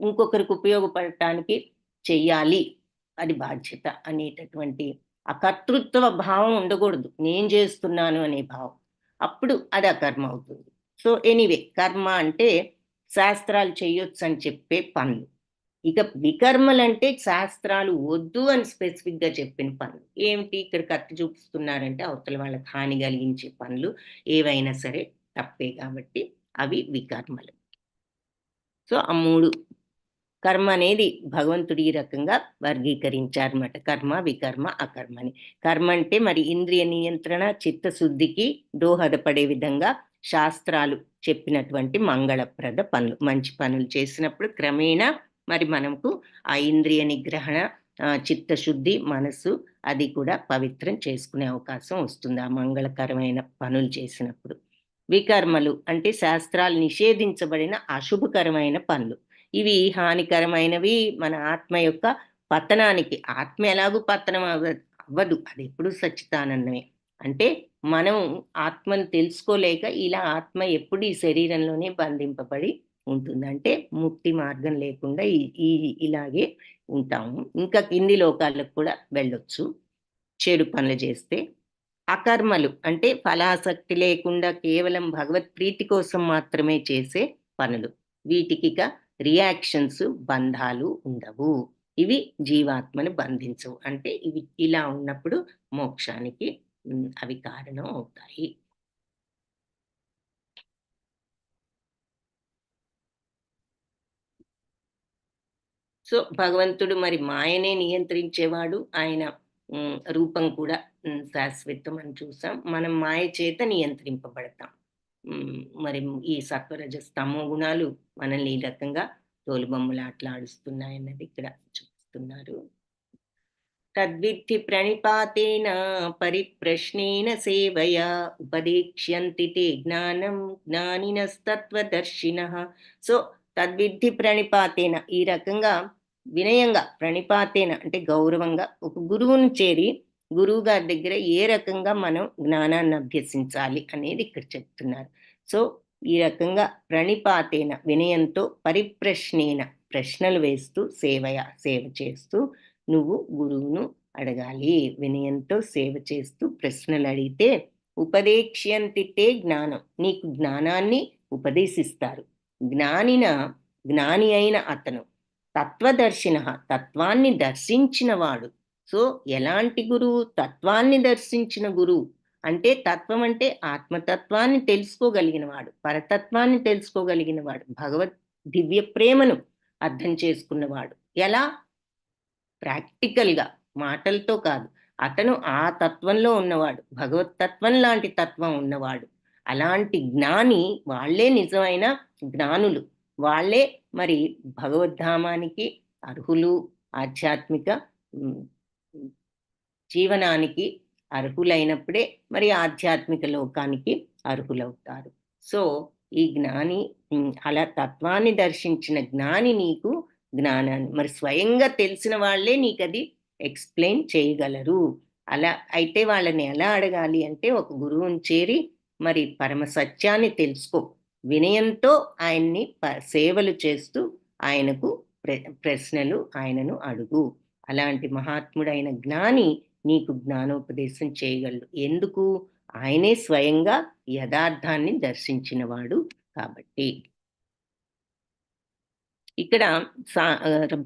Speaker 1: ఇంకొకరికి ఉపయోగపడటానికి చెయ్యాలి, అది బాధ్యత అనేటటువంటి ఆ కర్తృత్వ భావం ఉండకూడదు, నేను చేస్తున్నాను అనే భావం. అప్పుడు అది అకర్మ అవుతుంది. సో ఎనీవే, కర్మ అంటే శాస్త్రాలు చేయొచ్చు అని చెప్పే పనులు. ఇక వికర్మలంటే శాస్త్రాలు వద్దు అని స్పెసిఫిక్ గా చెప్పిన పనులు. ఏమిటి ఇక్కడ కత్తి చూపిస్తున్నారంటే అవతల వాళ్ళకి హాని కలిగించే పనులు ఏవైనా సరే తప్పే, కాబట్టి అవి వికర్మలు. సో ఆ 3 కర్మ అనేది భగవంతుడు ఈ రకంగా వర్గీకరించారన్నమాట. కర్మ, వికర్మ, అకర్మ అని. కర్మ అంటే మరి ఇంద్రియ నియంత్రణ, చిత్తశుద్ధికి దోహదపడే విధంగా శాస్త్రాలు చెప్పినటువంటి మంగళప్రద పనులు, మంచి పనులు చేసినప్పుడు క్రమేణా మరి మనకు ఆ ఇంద్రియ నిగ్రహణ, చిత్తశుద్ధి, మనసు అది కూడా పవిత్రం చేసుకునే అవకాశం వస్తుంది ఆ మంగళకరమైన పనులు చేసినప్పుడు. వికర్మలు అంటే శాస్త్రాలు నిషేధించబడిన అశుభకరమైన పనులు. ఇవి హానికరమైనవి, మన ఆత్మ యొక్క పతనానికి. ఆత్మ ఎలాగూ పతనం అవ్వదు, అది ఎప్పుడు సచ్చిదానందమే. అంటే మనం ఆత్మను తెలుసుకోలేక ఇలా ఆత్మ ఎప్పుడు ఈ శరీరంలోనే బంధింపబడి ఉంటుంది. అంటే ముక్తి మార్గం లేకుండా ఇలాగే ఉంటాము. ఇంకా కింది లోకాలకు కూడా వెళ్ళొచ్చు చెడు పనులు చేస్తే. అకర్మలు అంటే ఫలాసక్తి లేకుండా కేవలం భగవత్ ప్రీతి కోసం మాత్రమే చేసే పనులు. వీటికి రియాక్షన్స్, బంధాలు ఉండవు. ఇవి జీవాత్మను బంధించవు. అంటే ఇవి ఇలా ఉన్నప్పుడు మోక్షానికి అవి కారణం అవుతాయి. సో భగవంతుడు మరి మాయనే నియంత్రించేవాడు. ఆయన రూపం కూడా శాశ్వతం అని చూసాం. మనం మాయ చేత నియంత్రింపబడతాం. మరి ఈ సత్వరజ స్తమో గుణాలు మనల్ని ఈ రకంగా తోలుబొమ్మలాట్లాడుస్తున్నాయన్నది ఇక్కడ చూపిస్తున్నారు. తద్విద్ధి ప్రణిపాతేన పరిప్రశ్నేన సేవయా ఉపదేక్ష్యంతి తే జ్ఞానం జ్ఞానినస్తత్వదర్శినః. సో తద్విద్ధి ప్రణిపాతేన, ఈ రకంగా వినయంగా, ప్రణిపాతేన అంటే గౌరవంగా ఒక గురువుని చేరి గురువు గారి దగ్గర ఏ రకంగా మనం జ్ఞానాన్ని అభ్యసించాలి అనేది ఇక్కడ చెప్తున్నారు. సో ఈ రకంగా ప్రణిపాతేన వినయంతో, పరిప్రశ్నేన ప్రశ్నలు వేస్తూ, సేవ చేస్తూ నువ్వు గురువును అడగాలి. వినయంతో సేవ చేస్తూ ప్రశ్నలు అడిగితే ఉపదేక్ష్యంతితే జ్ఞానం, నీకు జ్ఞానాన్ని ఉపదేశిస్తారు. జ్ఞాని అయిన అతను తత్వదర్శిన, తత్వాన్ని దర్శించిన వాడు. సో ఎలాంటి గురువు? తత్వాన్ని దర్శించిన గురువు. అంటే తత్వం అంటే ఆత్మతత్వాన్ని తెలుసుకోగలిగిన వాడు, పరతత్వాన్ని తెలుసుకోగలిగిన వాడు, భగవత్ దివ్య ప్రేమను అర్థం చేసుకున్నవాడు. ఎలా? ప్రాక్టికల్గా, మాటలతో కాదు. అతను ఆ తత్వంలో ఉన్నవాడు, భగవత్ తత్వం లాంటి తత్వం ఉన్నవాడు. అలాంటి జ్ఞాని వాళ్ళే నిజమైన జ్ఞానులు. వాళ్ళే మరి భగవద్ధామానికి అర్హులు, ఆధ్యాత్మిక జీవనానికి అర్హులైనప్పుడే మరి ఆధ్యాత్మిక లోకానికి అర్హులవుతారు. సో ఈ జ్ఞాని, అలా తత్వాన్ని దర్శించిన జ్ఞాని నీకు జ్ఞానాన్ని మరి స్వయంగా తెలిసిన వాళ్ళే నీకు అది ఎక్స్ప్లెయిన్ చేయగలరు. అలా అయితే వాళ్ళని ఎలా అడగాలి అంటే, ఒక గురువుని చేరి మరి పరమ సత్యాన్ని తెలుసుకో, వినయంతో ఆయన్ని సేవలు చేస్తూ ఆయనకు ప్రశ్నలు ఆయనను అడుగు. అలాంటి మహాత్ముడైన జ్ఞాని నీకు జ్ఞానోపదేశం చేయగలడు. ఎందుకు? ఆయనే స్వయంగా యథార్థాన్ని దర్శించినవాడు కాబట్టి. ఇక్కడ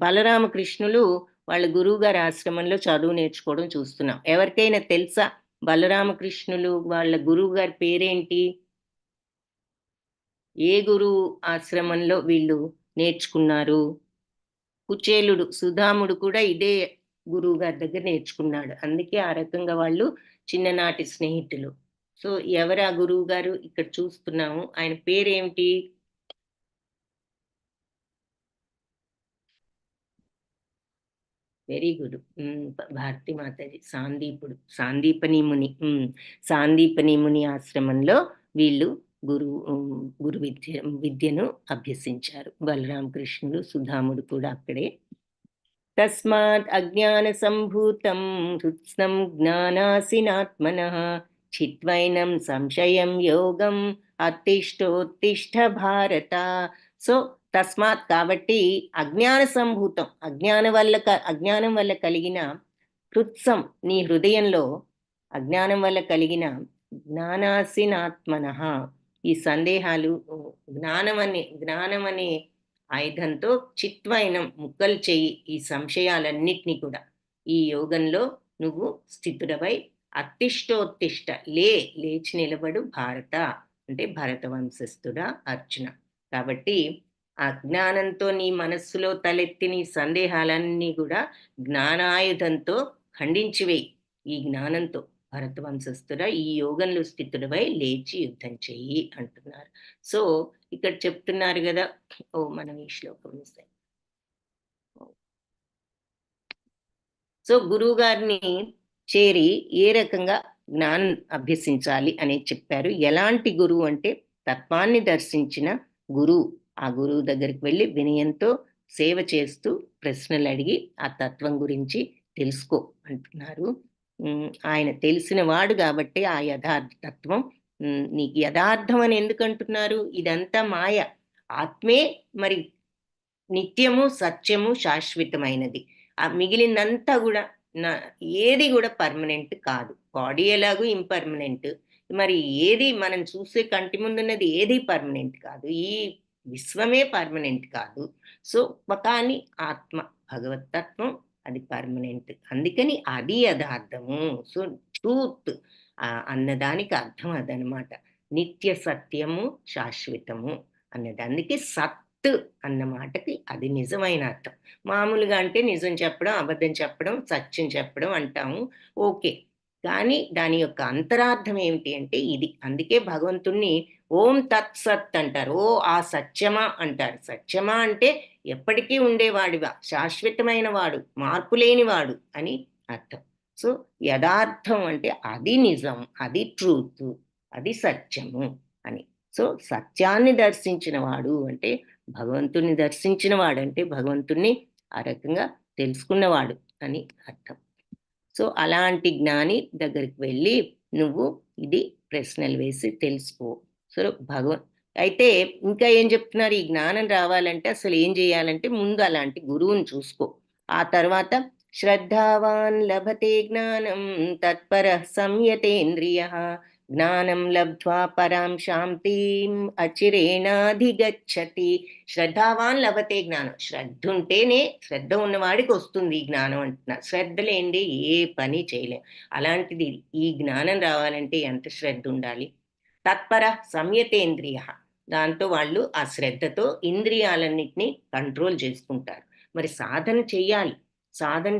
Speaker 1: బలరామకృష్ణులు వాళ్ళ గురువు గారి ఆశ్రమంలో చదువు నేర్చుకోవడం చూస్తున్నాం. ఎవరికైనా తెలుసా బలరామకృష్ణులు వాళ్ళ గురువు గారి పేరేంటి? ఏ గురువు ఆశ్రమంలో వీళ్ళు నేర్చుకున్నారు? కుచేలుడు, సుధాముడు కూడా ఇదే గురువు గారి దగ్గర నేర్చుకున్నాడు. అందుకే ఆ రకంగా వాళ్ళు చిన్ననాటి స్నేహితులు. సో ఎవరు ఆ గురువు గారు? ఇక్కడ చూస్తున్నాము. ఆయన పేరేమిటి? Very good. భారతి మాతాజీ, సాందీపని ముని. సాందీపని ముని ఆశ్రమంలో వీళ్ళు గురు విద్యను అభ్యసించారు. బలరామకృష్ణుడు, సుధాముడు కూడా అక్కడే. తస్మాత్ అజ్ఞాన సంభూతం హృత్స్నం జ్ఞానాసినాత్మనః చిత్వైనం సంశయం యోగం అతిష్టోత్తిష్ట భారత. సో తస్మాత్ కాబట్టి అజ్ఞాన సంభూతం, అజ్ఞానం వల్ల కలిగిన హృత్సం నీ హృదయంలో అజ్ఞానం వల్ల కలిగిన జ్ఞానాసినాత్మనః ఈ సందేహాలు జ్ఞానం అనే ఆయుధంతో చిత్వైనం ముక్కలు చెయ్యి ఈ సంశయాలన్నిటినీ కూడా. ఈ యోగంలో నువ్వు స్థితుడవై అత్తిష్టోత్తిష్ట లేచి నిలబడు భారత అంటే భరత వంశస్థుడా అర్జున. కాబట్టి అజ్ఞానంతో నీ మనస్సులో తలెత్తిన సందేహాలన్నీ కూడా జ్ఞానాయుధంతో ఖండించివేయి. ఈ జ్ఞానంతో భరత వంశస్థుడా ఈ యోగంలో స్థితుడవై లేచి యుద్ధం చెయ్యి అంటున్నారు. సో ఇక్కడ చెప్తున్నారు కదా, మనం ఈ శ్లోకం చూస్తాం. సో గురువు గారిని చేరి ఏ రకంగా జ్ఞానం అభ్యసించాలి అనేది చెప్పారు. ఎలాంటి గురువు అంటే తత్వాన్ని దర్శించిన గురువు. ఆ గురువు దగ్గరికి వెళ్ళి వినయంతో సేవ చేస్తూ ప్రశ్నలు అడిగి ఆ తత్వం గురించి తెలుసుకో అంటున్నారు. ఆయన తెలిసిన వాడు కాబట్టి ఆ యథార్థ తత్వం నీకు యథార్థం అని ఎందుకు అంటున్నారు? ఇదంతా మాయ, ఆత్మే మరి నిత్యము సత్యము శాశ్వతమైనది. ఆ మిగిలినంతా కూడా ఏది కూడా పర్మనెంట్ కాదు. బాడీ ఎలాగూ ఇంపర్మనెంట్, మరి ఏది మనం చూసే కంటి ముందున్నది ఏది పర్మనెంట్ కాదు. ఈ విశ్వమే పర్మనెంట్ కాదు. సో కానీ ఆత్మ భగవతత్వం అది పర్మనెంట్, అందుకని అది యథార్థము. సో ట్రూత్ అన్నదానికి అర్థం అదనమాట. నిత్య సత్యము శాశ్వతము అన్నది. అందుకే సత్ అన్న మాటకి అది నిజమైన అర్థం. మామూలుగా అంటే నిజం చెప్పడం, అబద్ధం చెప్పడం, సత్యం చెప్పడం అంటాము, ఓకే. కానీ దాని యొక్క అంతరార్థం ఏమిటి అంటే ఇది. అందుకే భగవంతుణ్ణి ఓం తత్ సత్ అంటారు. ఓ ఆ సత్యమా అంటారు. సత్యమా అంటే ఎప్పటికీ ఉండేవాడివా, శాశ్వతమైన వాడు, మార్పు లేనివాడు అని అర్థం. సో యథార్థం అంటే అది నిజం, అది ట్రూత్, అది సత్యము అని. సో సత్యాన్ని దర్శించిన వాడు అంటే భగవంతుణ్ణి దర్శించిన వాడంటే భగవంతుణ్ణి ఆ రకంగా తెలుసుకున్నవాడు అని అర్థం. సో అలాంటి జ్ఞాని దగ్గరికి వెళ్ళి నువ్వు ఇది ప్రశ్నలు వేసి తెలుసుకో. సో అయితే ఇంకా ఏం చెప్తున్నారు? ఈ జ్ఞానం రావాలంటే అసలు ఏం చేయాలంటే ముందు అలాంటి గురువుని చూసుకో. ఆ తర్వాత శ్రద్ధావాన్ లభతే జ్ఞానం తత్పర సంయతేంద్రియ జ్ఞానం లబ్ధ్వా పరాం శాంతిం అచిరేణాధిగచ్చతి. శ్రద్ధావాన్ లభతే జ్ఞానం. శ్రద్ధ ఉంటేనే, శ్రద్ధ ఉన్నవాడికి వస్తుంది ఈ జ్ఞానం అంటున్నారు. శ్రద్ధ లేనిదే ఏ పని చేయలేం. అలాంటిది ఈ జ్ఞానం రావాలంటే ఎంత శ్రద్ధ ఉండాలి? తత్పర సంయతేంద్రియ, దాంతో వాళ్ళు ఆ శ్రద్ధతో ఇంద్రియాలన్నింటినీ కంట్రోల్ చేసుకుంటారు. మరి సాధన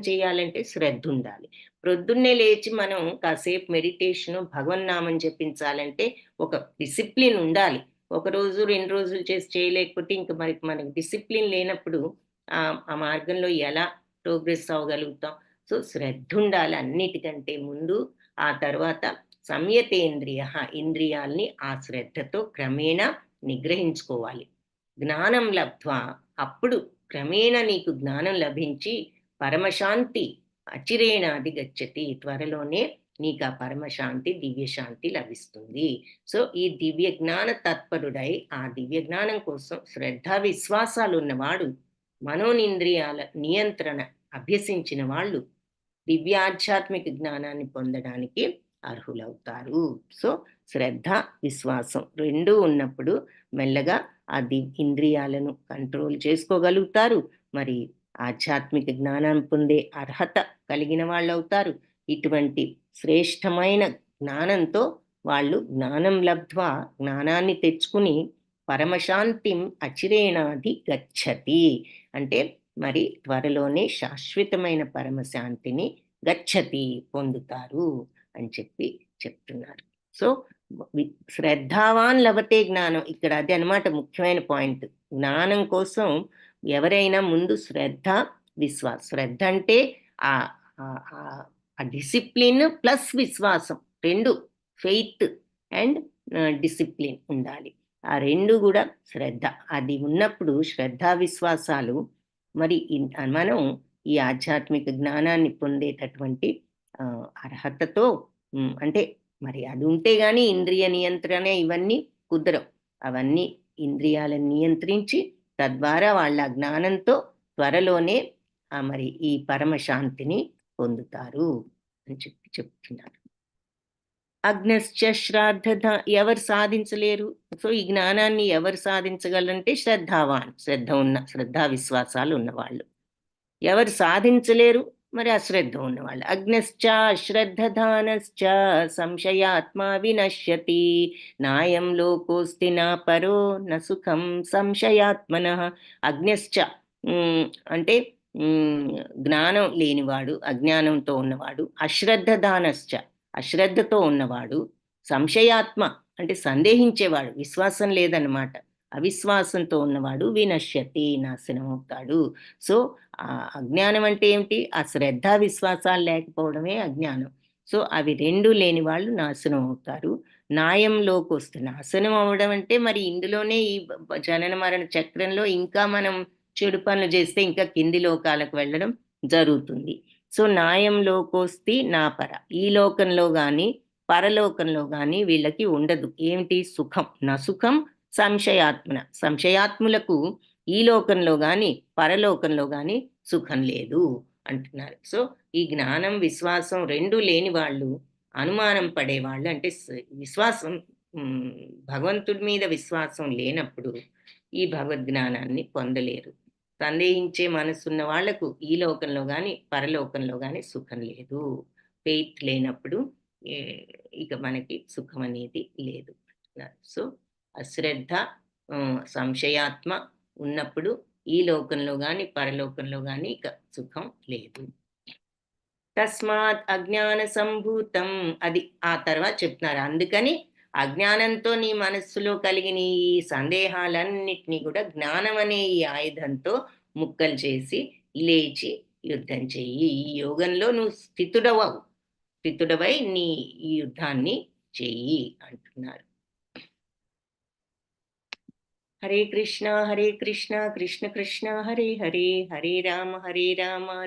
Speaker 1: చేయాలంటే శ్రద్ధ ఉండాలి. ప్రొద్దున్నే లేచి మనం కాసేపు మెడిటేషన్, భగవన్నామం జపించాలంటే ఒక డిసిప్లిన్ ఉండాలి. ఒక రోజు 2 రోజులు చేసి చేయలేకపోతే ఇంకా మనకి డిసిప్లిన్ లేనప్పుడు ఆ మార్గంలో ఎలా ప్రోగ్రెస్ అవ్వగలుగుతాం? సో శ్రద్ధ ఉండాలి అన్నిటికంటే ముందు. ఆ తర్వాత సంయతేంద్రియ, ఇంద్రియాల్ని ఆ శ్రద్ధతో క్రమేణా నిగ్రహించుకోవాలి. జ్ఞానం లబ్ధ్వా, అప్పుడు క్రమేణా నీకు జ్ఞానం లభించి పరమశాంతి అచిరేణాది గచ్చతి, త్వరలోనే నీకు ఆ పరమశాంతి, దివ్యశాంతి లభిస్తుంది. సో ఈ దివ్య జ్ఞాన తత్పరుడై ఆ దివ్య జ్ఞానం కోసం శ్రద్ధ విశ్వాసాలు ఉన్నవాడు, మనోనింద్రియాల నియంత్రణ అభ్యసించిన వాళ్ళు దివ్యాధ్యాత్మిక జ్ఞానాన్ని పొందడానికి అర్హులవుతారు. సో శ్రద్ధ విశ్వాసం రెండూ ఉన్నప్పుడు మెల్లగా ఆ ఇంద్రియాలను కంట్రోల్ చేసుకోగలుగుతారు. మరి ఆధ్యాత్మిక జ్ఞానాన్ని పొందే అర్హత కలిగిన వాళ్ళు అవుతారు. ఇటువంటి శ్రేష్టమైన జ్ఞానంతో వాళ్ళు జ్ఞానం లబ్ధ్వా, జ్ఞానాన్ని తెచ్చుకుని పరమశాంతిం అచిరేణాది గచ్చతి అంటే మరి త్వరలోనే శాశ్వతమైన పరమశాంతిని గచ్చతి పొందుతారు అని చెప్తున్నారు. సో శ్రద్ధావాన్ లభతే జ్ఞానం, ఇక్కడ అది అనమాట ముఖ్యమైన పాయింట్. జ్ఞానం కోసం ఎవరైనా ముందు శ్రద్ధ విశ్వాసం. శ్రద్ధ అంటే ఆ డిసిప్లిన్ ప్లస్ విశ్వాసం, రెండు, ఫెయిత్ అండ్ డిసిప్లిన్ ఉండాలి. ఆ రెండు కూడా శ్రద్ధ, అది ఉన్నప్పుడు శ్రద్ధా విశ్వాసాలు మరి మనం ఈ ఆధ్యాత్మిక జ్ఞానాన్ని పొందేటటువంటి అర్హతతో అంటే మరి అది ఉంటే గాని ఇంద్రియ నియంత్రణ ఇవన్నీ కుదరవు. అవన్నీ ఇంద్రియాలను నియంత్రించి తద్వారా వాళ్ళ జ్ఞానంతో త్వరలోనే మరి ఈ పరమశాంతిని పొందుతారు అని చెప్తున్నారు. అగ్నశ్చ శ్రాద్ధ, ఎవరు సాధించలేరు? సో ఈ జ్ఞానాన్ని ఎవరు సాధించగలరంటే శ్రద్ధావాన్, శ్రద్ధా విశ్వాసాలు ఉన్నవాళ్ళు. ఎవరు సాధించలేరు? మరి అశ్రద్ధ ఉన్నవాళ్ళు. అగ్నశ్చ అశ్రద్ధధానశ్చ సంశయాత్మ వినశ్యతి నాయం లోకోస్తి నా పరో న సుఖం సంశయాత్మన. అగ్నశ్చ అంటే జ్ఞానం లేనివాడు, అజ్ఞానంతో ఉన్నవాడు. అశ్రద్ధధానశ్చ, అశ్రద్ధతో ఉన్నవాడు. సంశయాత్మ అంటే సందేహించేవాడు, విశ్వాసం లేదన్నమాట. అవిశ్వాసంతో ఉన్నవాడు వినశ్యతి, నాశనం అవుతాడు. సో ఆ అజ్ఞానం అంటే ఏమిటి? ఆ శ్రద్ధా విశ్వాసాలు లేకపోవడమే అజ్ఞానం. సో అవి రెండు లేని వాళ్ళు నాశనం అవుతారు. నాయంలోకి వస్తే నాశనం అవ్వడం అంటే మరి ఇందులోనే ఈ జనన మరణ చక్రంలో ఇంకా మనం చెడు పనులు చేస్తే ఇంకా కింది లోకాలకు వెళ్ళడం జరుగుతుంది. సో నాయంలోకొస్తే నా పర, ఈ లోకంలో గాని పరలోకంలో గాని వీళ్ళకి ఉండదు ఏమిటి? సుఖం. నా సుఖం సంశయాత్మన, సంశయాత్ములకు ఈ లోకంలో గాని పరలోకంలో గాని సుఖం లేదు అంటున్నారు. సో ఈ జ్ఞానం విశ్వాసం రెండు లేని వాళ్ళు, అనుమానం పడేవాళ్ళు, అంటే విశ్వాసం భగవంతుడి మీద విశ్వాసం లేనప్పుడు ఈ భగవద్జ్ఞానాన్ని పొందలేరు. సందేహించే మనసున్న వాళ్లకు ఈ లోకంలో గాని పరలోకంలో గాని సుఖం లేదు. ఫెయిత్ లేనప్పుడు ఇక మనకి సుఖం అనేది లేదు. సో అశ్రద్ధ సంశయాత్మ ఉన్నప్పుడు ఈ లోకంలో గాని పరలోకంలో గాని ఇక సుఖం లేదు. తస్మాత్ అజ్ఞాన సంభూతం, అది ఆ తర్వాత చెప్తున్నారు. అందుకని అజ్ఞానంతో నీ మనస్సులో కలిగిన ఈ సందేహాలన్నిటినీ కూడా జ్ఞానం అనే ఈ ఆయుధంతో ముక్కలు చేసి లేచి యుద్ధం చెయ్యి. ఈ యోగంలో నువ్వు స్థితుడవై నీ ఈ యుద్ధాన్ని చెయ్యి అంటున్నారు. హరే కృష్ణ కృష్ణ కృష్ణ హరే హరే, హరే రామ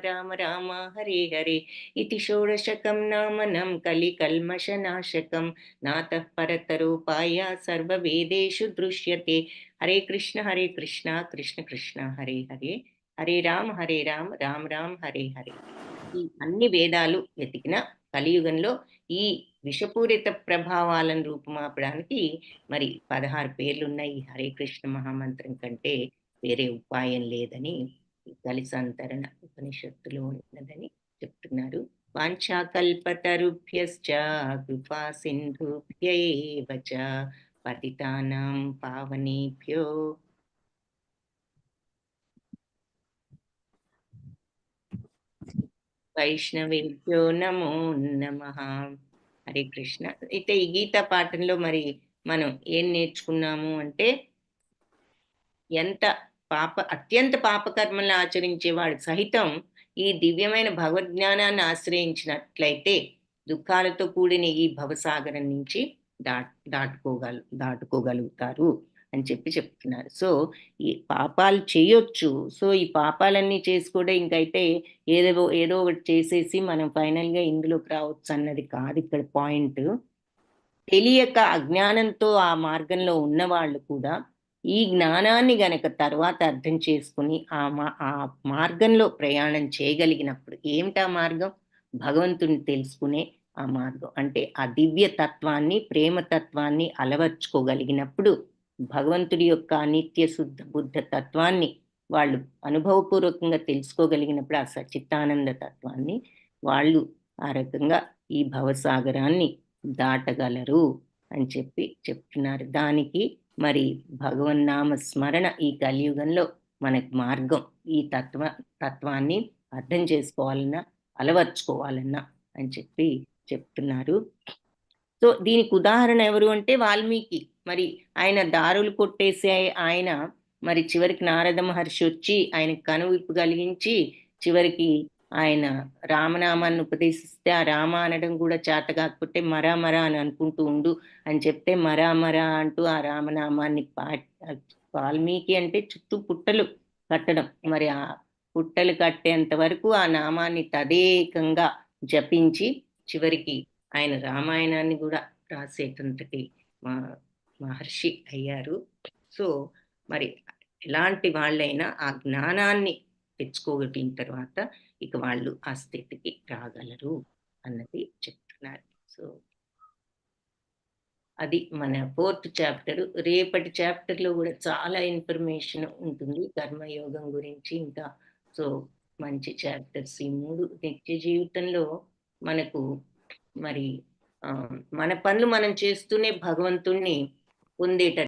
Speaker 1: రామ రామ హరే హరే. ఇతి షోడశకం నామనం కలికల్మషనాశకం నాతః పరతరోపాయ సర్వవేదేషు దృశ్యతే. హరే కృష్ణ కృష్ణ కృష్ణ హరే హరే, హరే రామ రామ రామ హరే హరే. ఈ అన్ని వేదాలు వెతికిన కలియుగంలో ఈ విషపూరిత ప్రభావాలను రూపుమాపడానికి మరి 16 పేర్లున్నాయి. హరే కృష్ణ మహామంత్రం కంటే వేరే ఉపాయం లేదని కలిసంతరణ ఉపనిషత్తులో ఉన్నదని చెప్తున్నారు. వాంఛాకల్పతరుభ్యశ్చ కృపా సింధుభ్యేవ చ పతితానాం పావనేభ్యో వైష్ణవేభ్యో నమో నమః. హరే కృష్ణ. అయితే ఈ గీతా పాఠంలో మరి మనం ఏం నేర్చుకున్నాము అంటే, అత్యంత పాపకర్మలను ఆచరించేవాడు సహితం ఈ దివ్యమైన భగవద్జ్ఞానాన్ని ఆశ్రయించినట్లయితే దుఃఖాలతో కూడిన ఈ భవసాగరం నుంచి దాటుకోగలుగుతారు అని చెప్తున్నారు. సో ఈ పాపాలు చేయొచ్చు. సో ఈ పాపాలన్నీ చేసి కూడా ఇంకైతే ఏదో ఒకటి చేసేసి మనం ఫైనల్గా ఇందులోకి రావచ్చు అన్నది కాదు ఇక్కడ పాయింట్. తెలియక అజ్ఞానంతో ఆ మార్గంలో ఉన్నవాళ్ళు కూడా ఈ జ్ఞానాన్ని గనక తర్వాత అర్థం చేసుకుని ఆ మార్గంలో ప్రయాణం చేయగలిగినప్పుడు, ఏమిటా మార్గం? భగవంతుని తెలుసుకునే ఆ మార్గం. అంటే ఆ దివ్య తత్వాన్ని, ప్రేమ తత్వాన్ని అలవర్చుకోగలిగినప్పుడు, భగవంతుడి యొక్క నిత్య శుద్ధ బుద్ధ తత్వాన్ని వాళ్ళు అనుభవపూర్వకంగా తెలుసుకోగలిగినప్పుడు, ఆ సచ్చిత్తానంద తత్వాన్ని వాళ్ళు ఆ రకంగా ఈ భవసాగరాన్ని దాటగలరు అని చెప్తున్నారు. దానికి మరి భగవన్నామ స్మరణ ఈ కలియుగంలో మనకు మార్గం. ఈ తత్వాన్ని అర్థం చేసుకోవాలన్నా అలవర్చుకోవాలన్నా అని చెప్తున్నారు. సో దీనికి ఉదాహరణ ఎవరు అంటే వాల్మీకి. మరి ఆయన దారులు కొట్టేసే మరి చివరికి నారద మహర్షి వచ్చి ఆయన కనువిప్పు కలిగించి చివరికి ఆయన రామనామాన్ని ఉపదేశిస్తే ఆ రామ అనడం కూడా చేత కాకపోతే మరా మరా అని అనుకుంటూ ఉండు అని చెప్తే మరా మరా అంటూ ఆ రామనామాన్ని వాల్మీకి అంటే చుట్టూ పుట్టలు కట్టడం, మరి ఆ పుట్టలు కట్టేంత వరకు ఆ నామాన్ని తదేకంగా జపించి చివరికి ఆయన రామాయణాన్ని కూడా రాసేటంతటి మహర్షి అయ్యారు. సో మరి ఎలాంటి వాళ్ళైనా ఆ జ్ఞానాన్ని తెచ్చుకోగలిగిన తర్వాత ఇక వాళ్ళు ఆ స్థితికి రాగలరు అన్నది చెప్తున్నారు. సో అది మన 4th చాప్టర్. రేపటి చాప్టర్లో కూడా చాలా ఇన్ఫర్మేషన్ ఉంటుంది కర్మయోగం గురించి. ఇంకా సో మంచి చాప్టర్స్ ఈ 3 నిత్య జీవితంలో మనకు మరి మన పనులు మనం చేస్తూనే భగవంతుణ్ణి పొందేట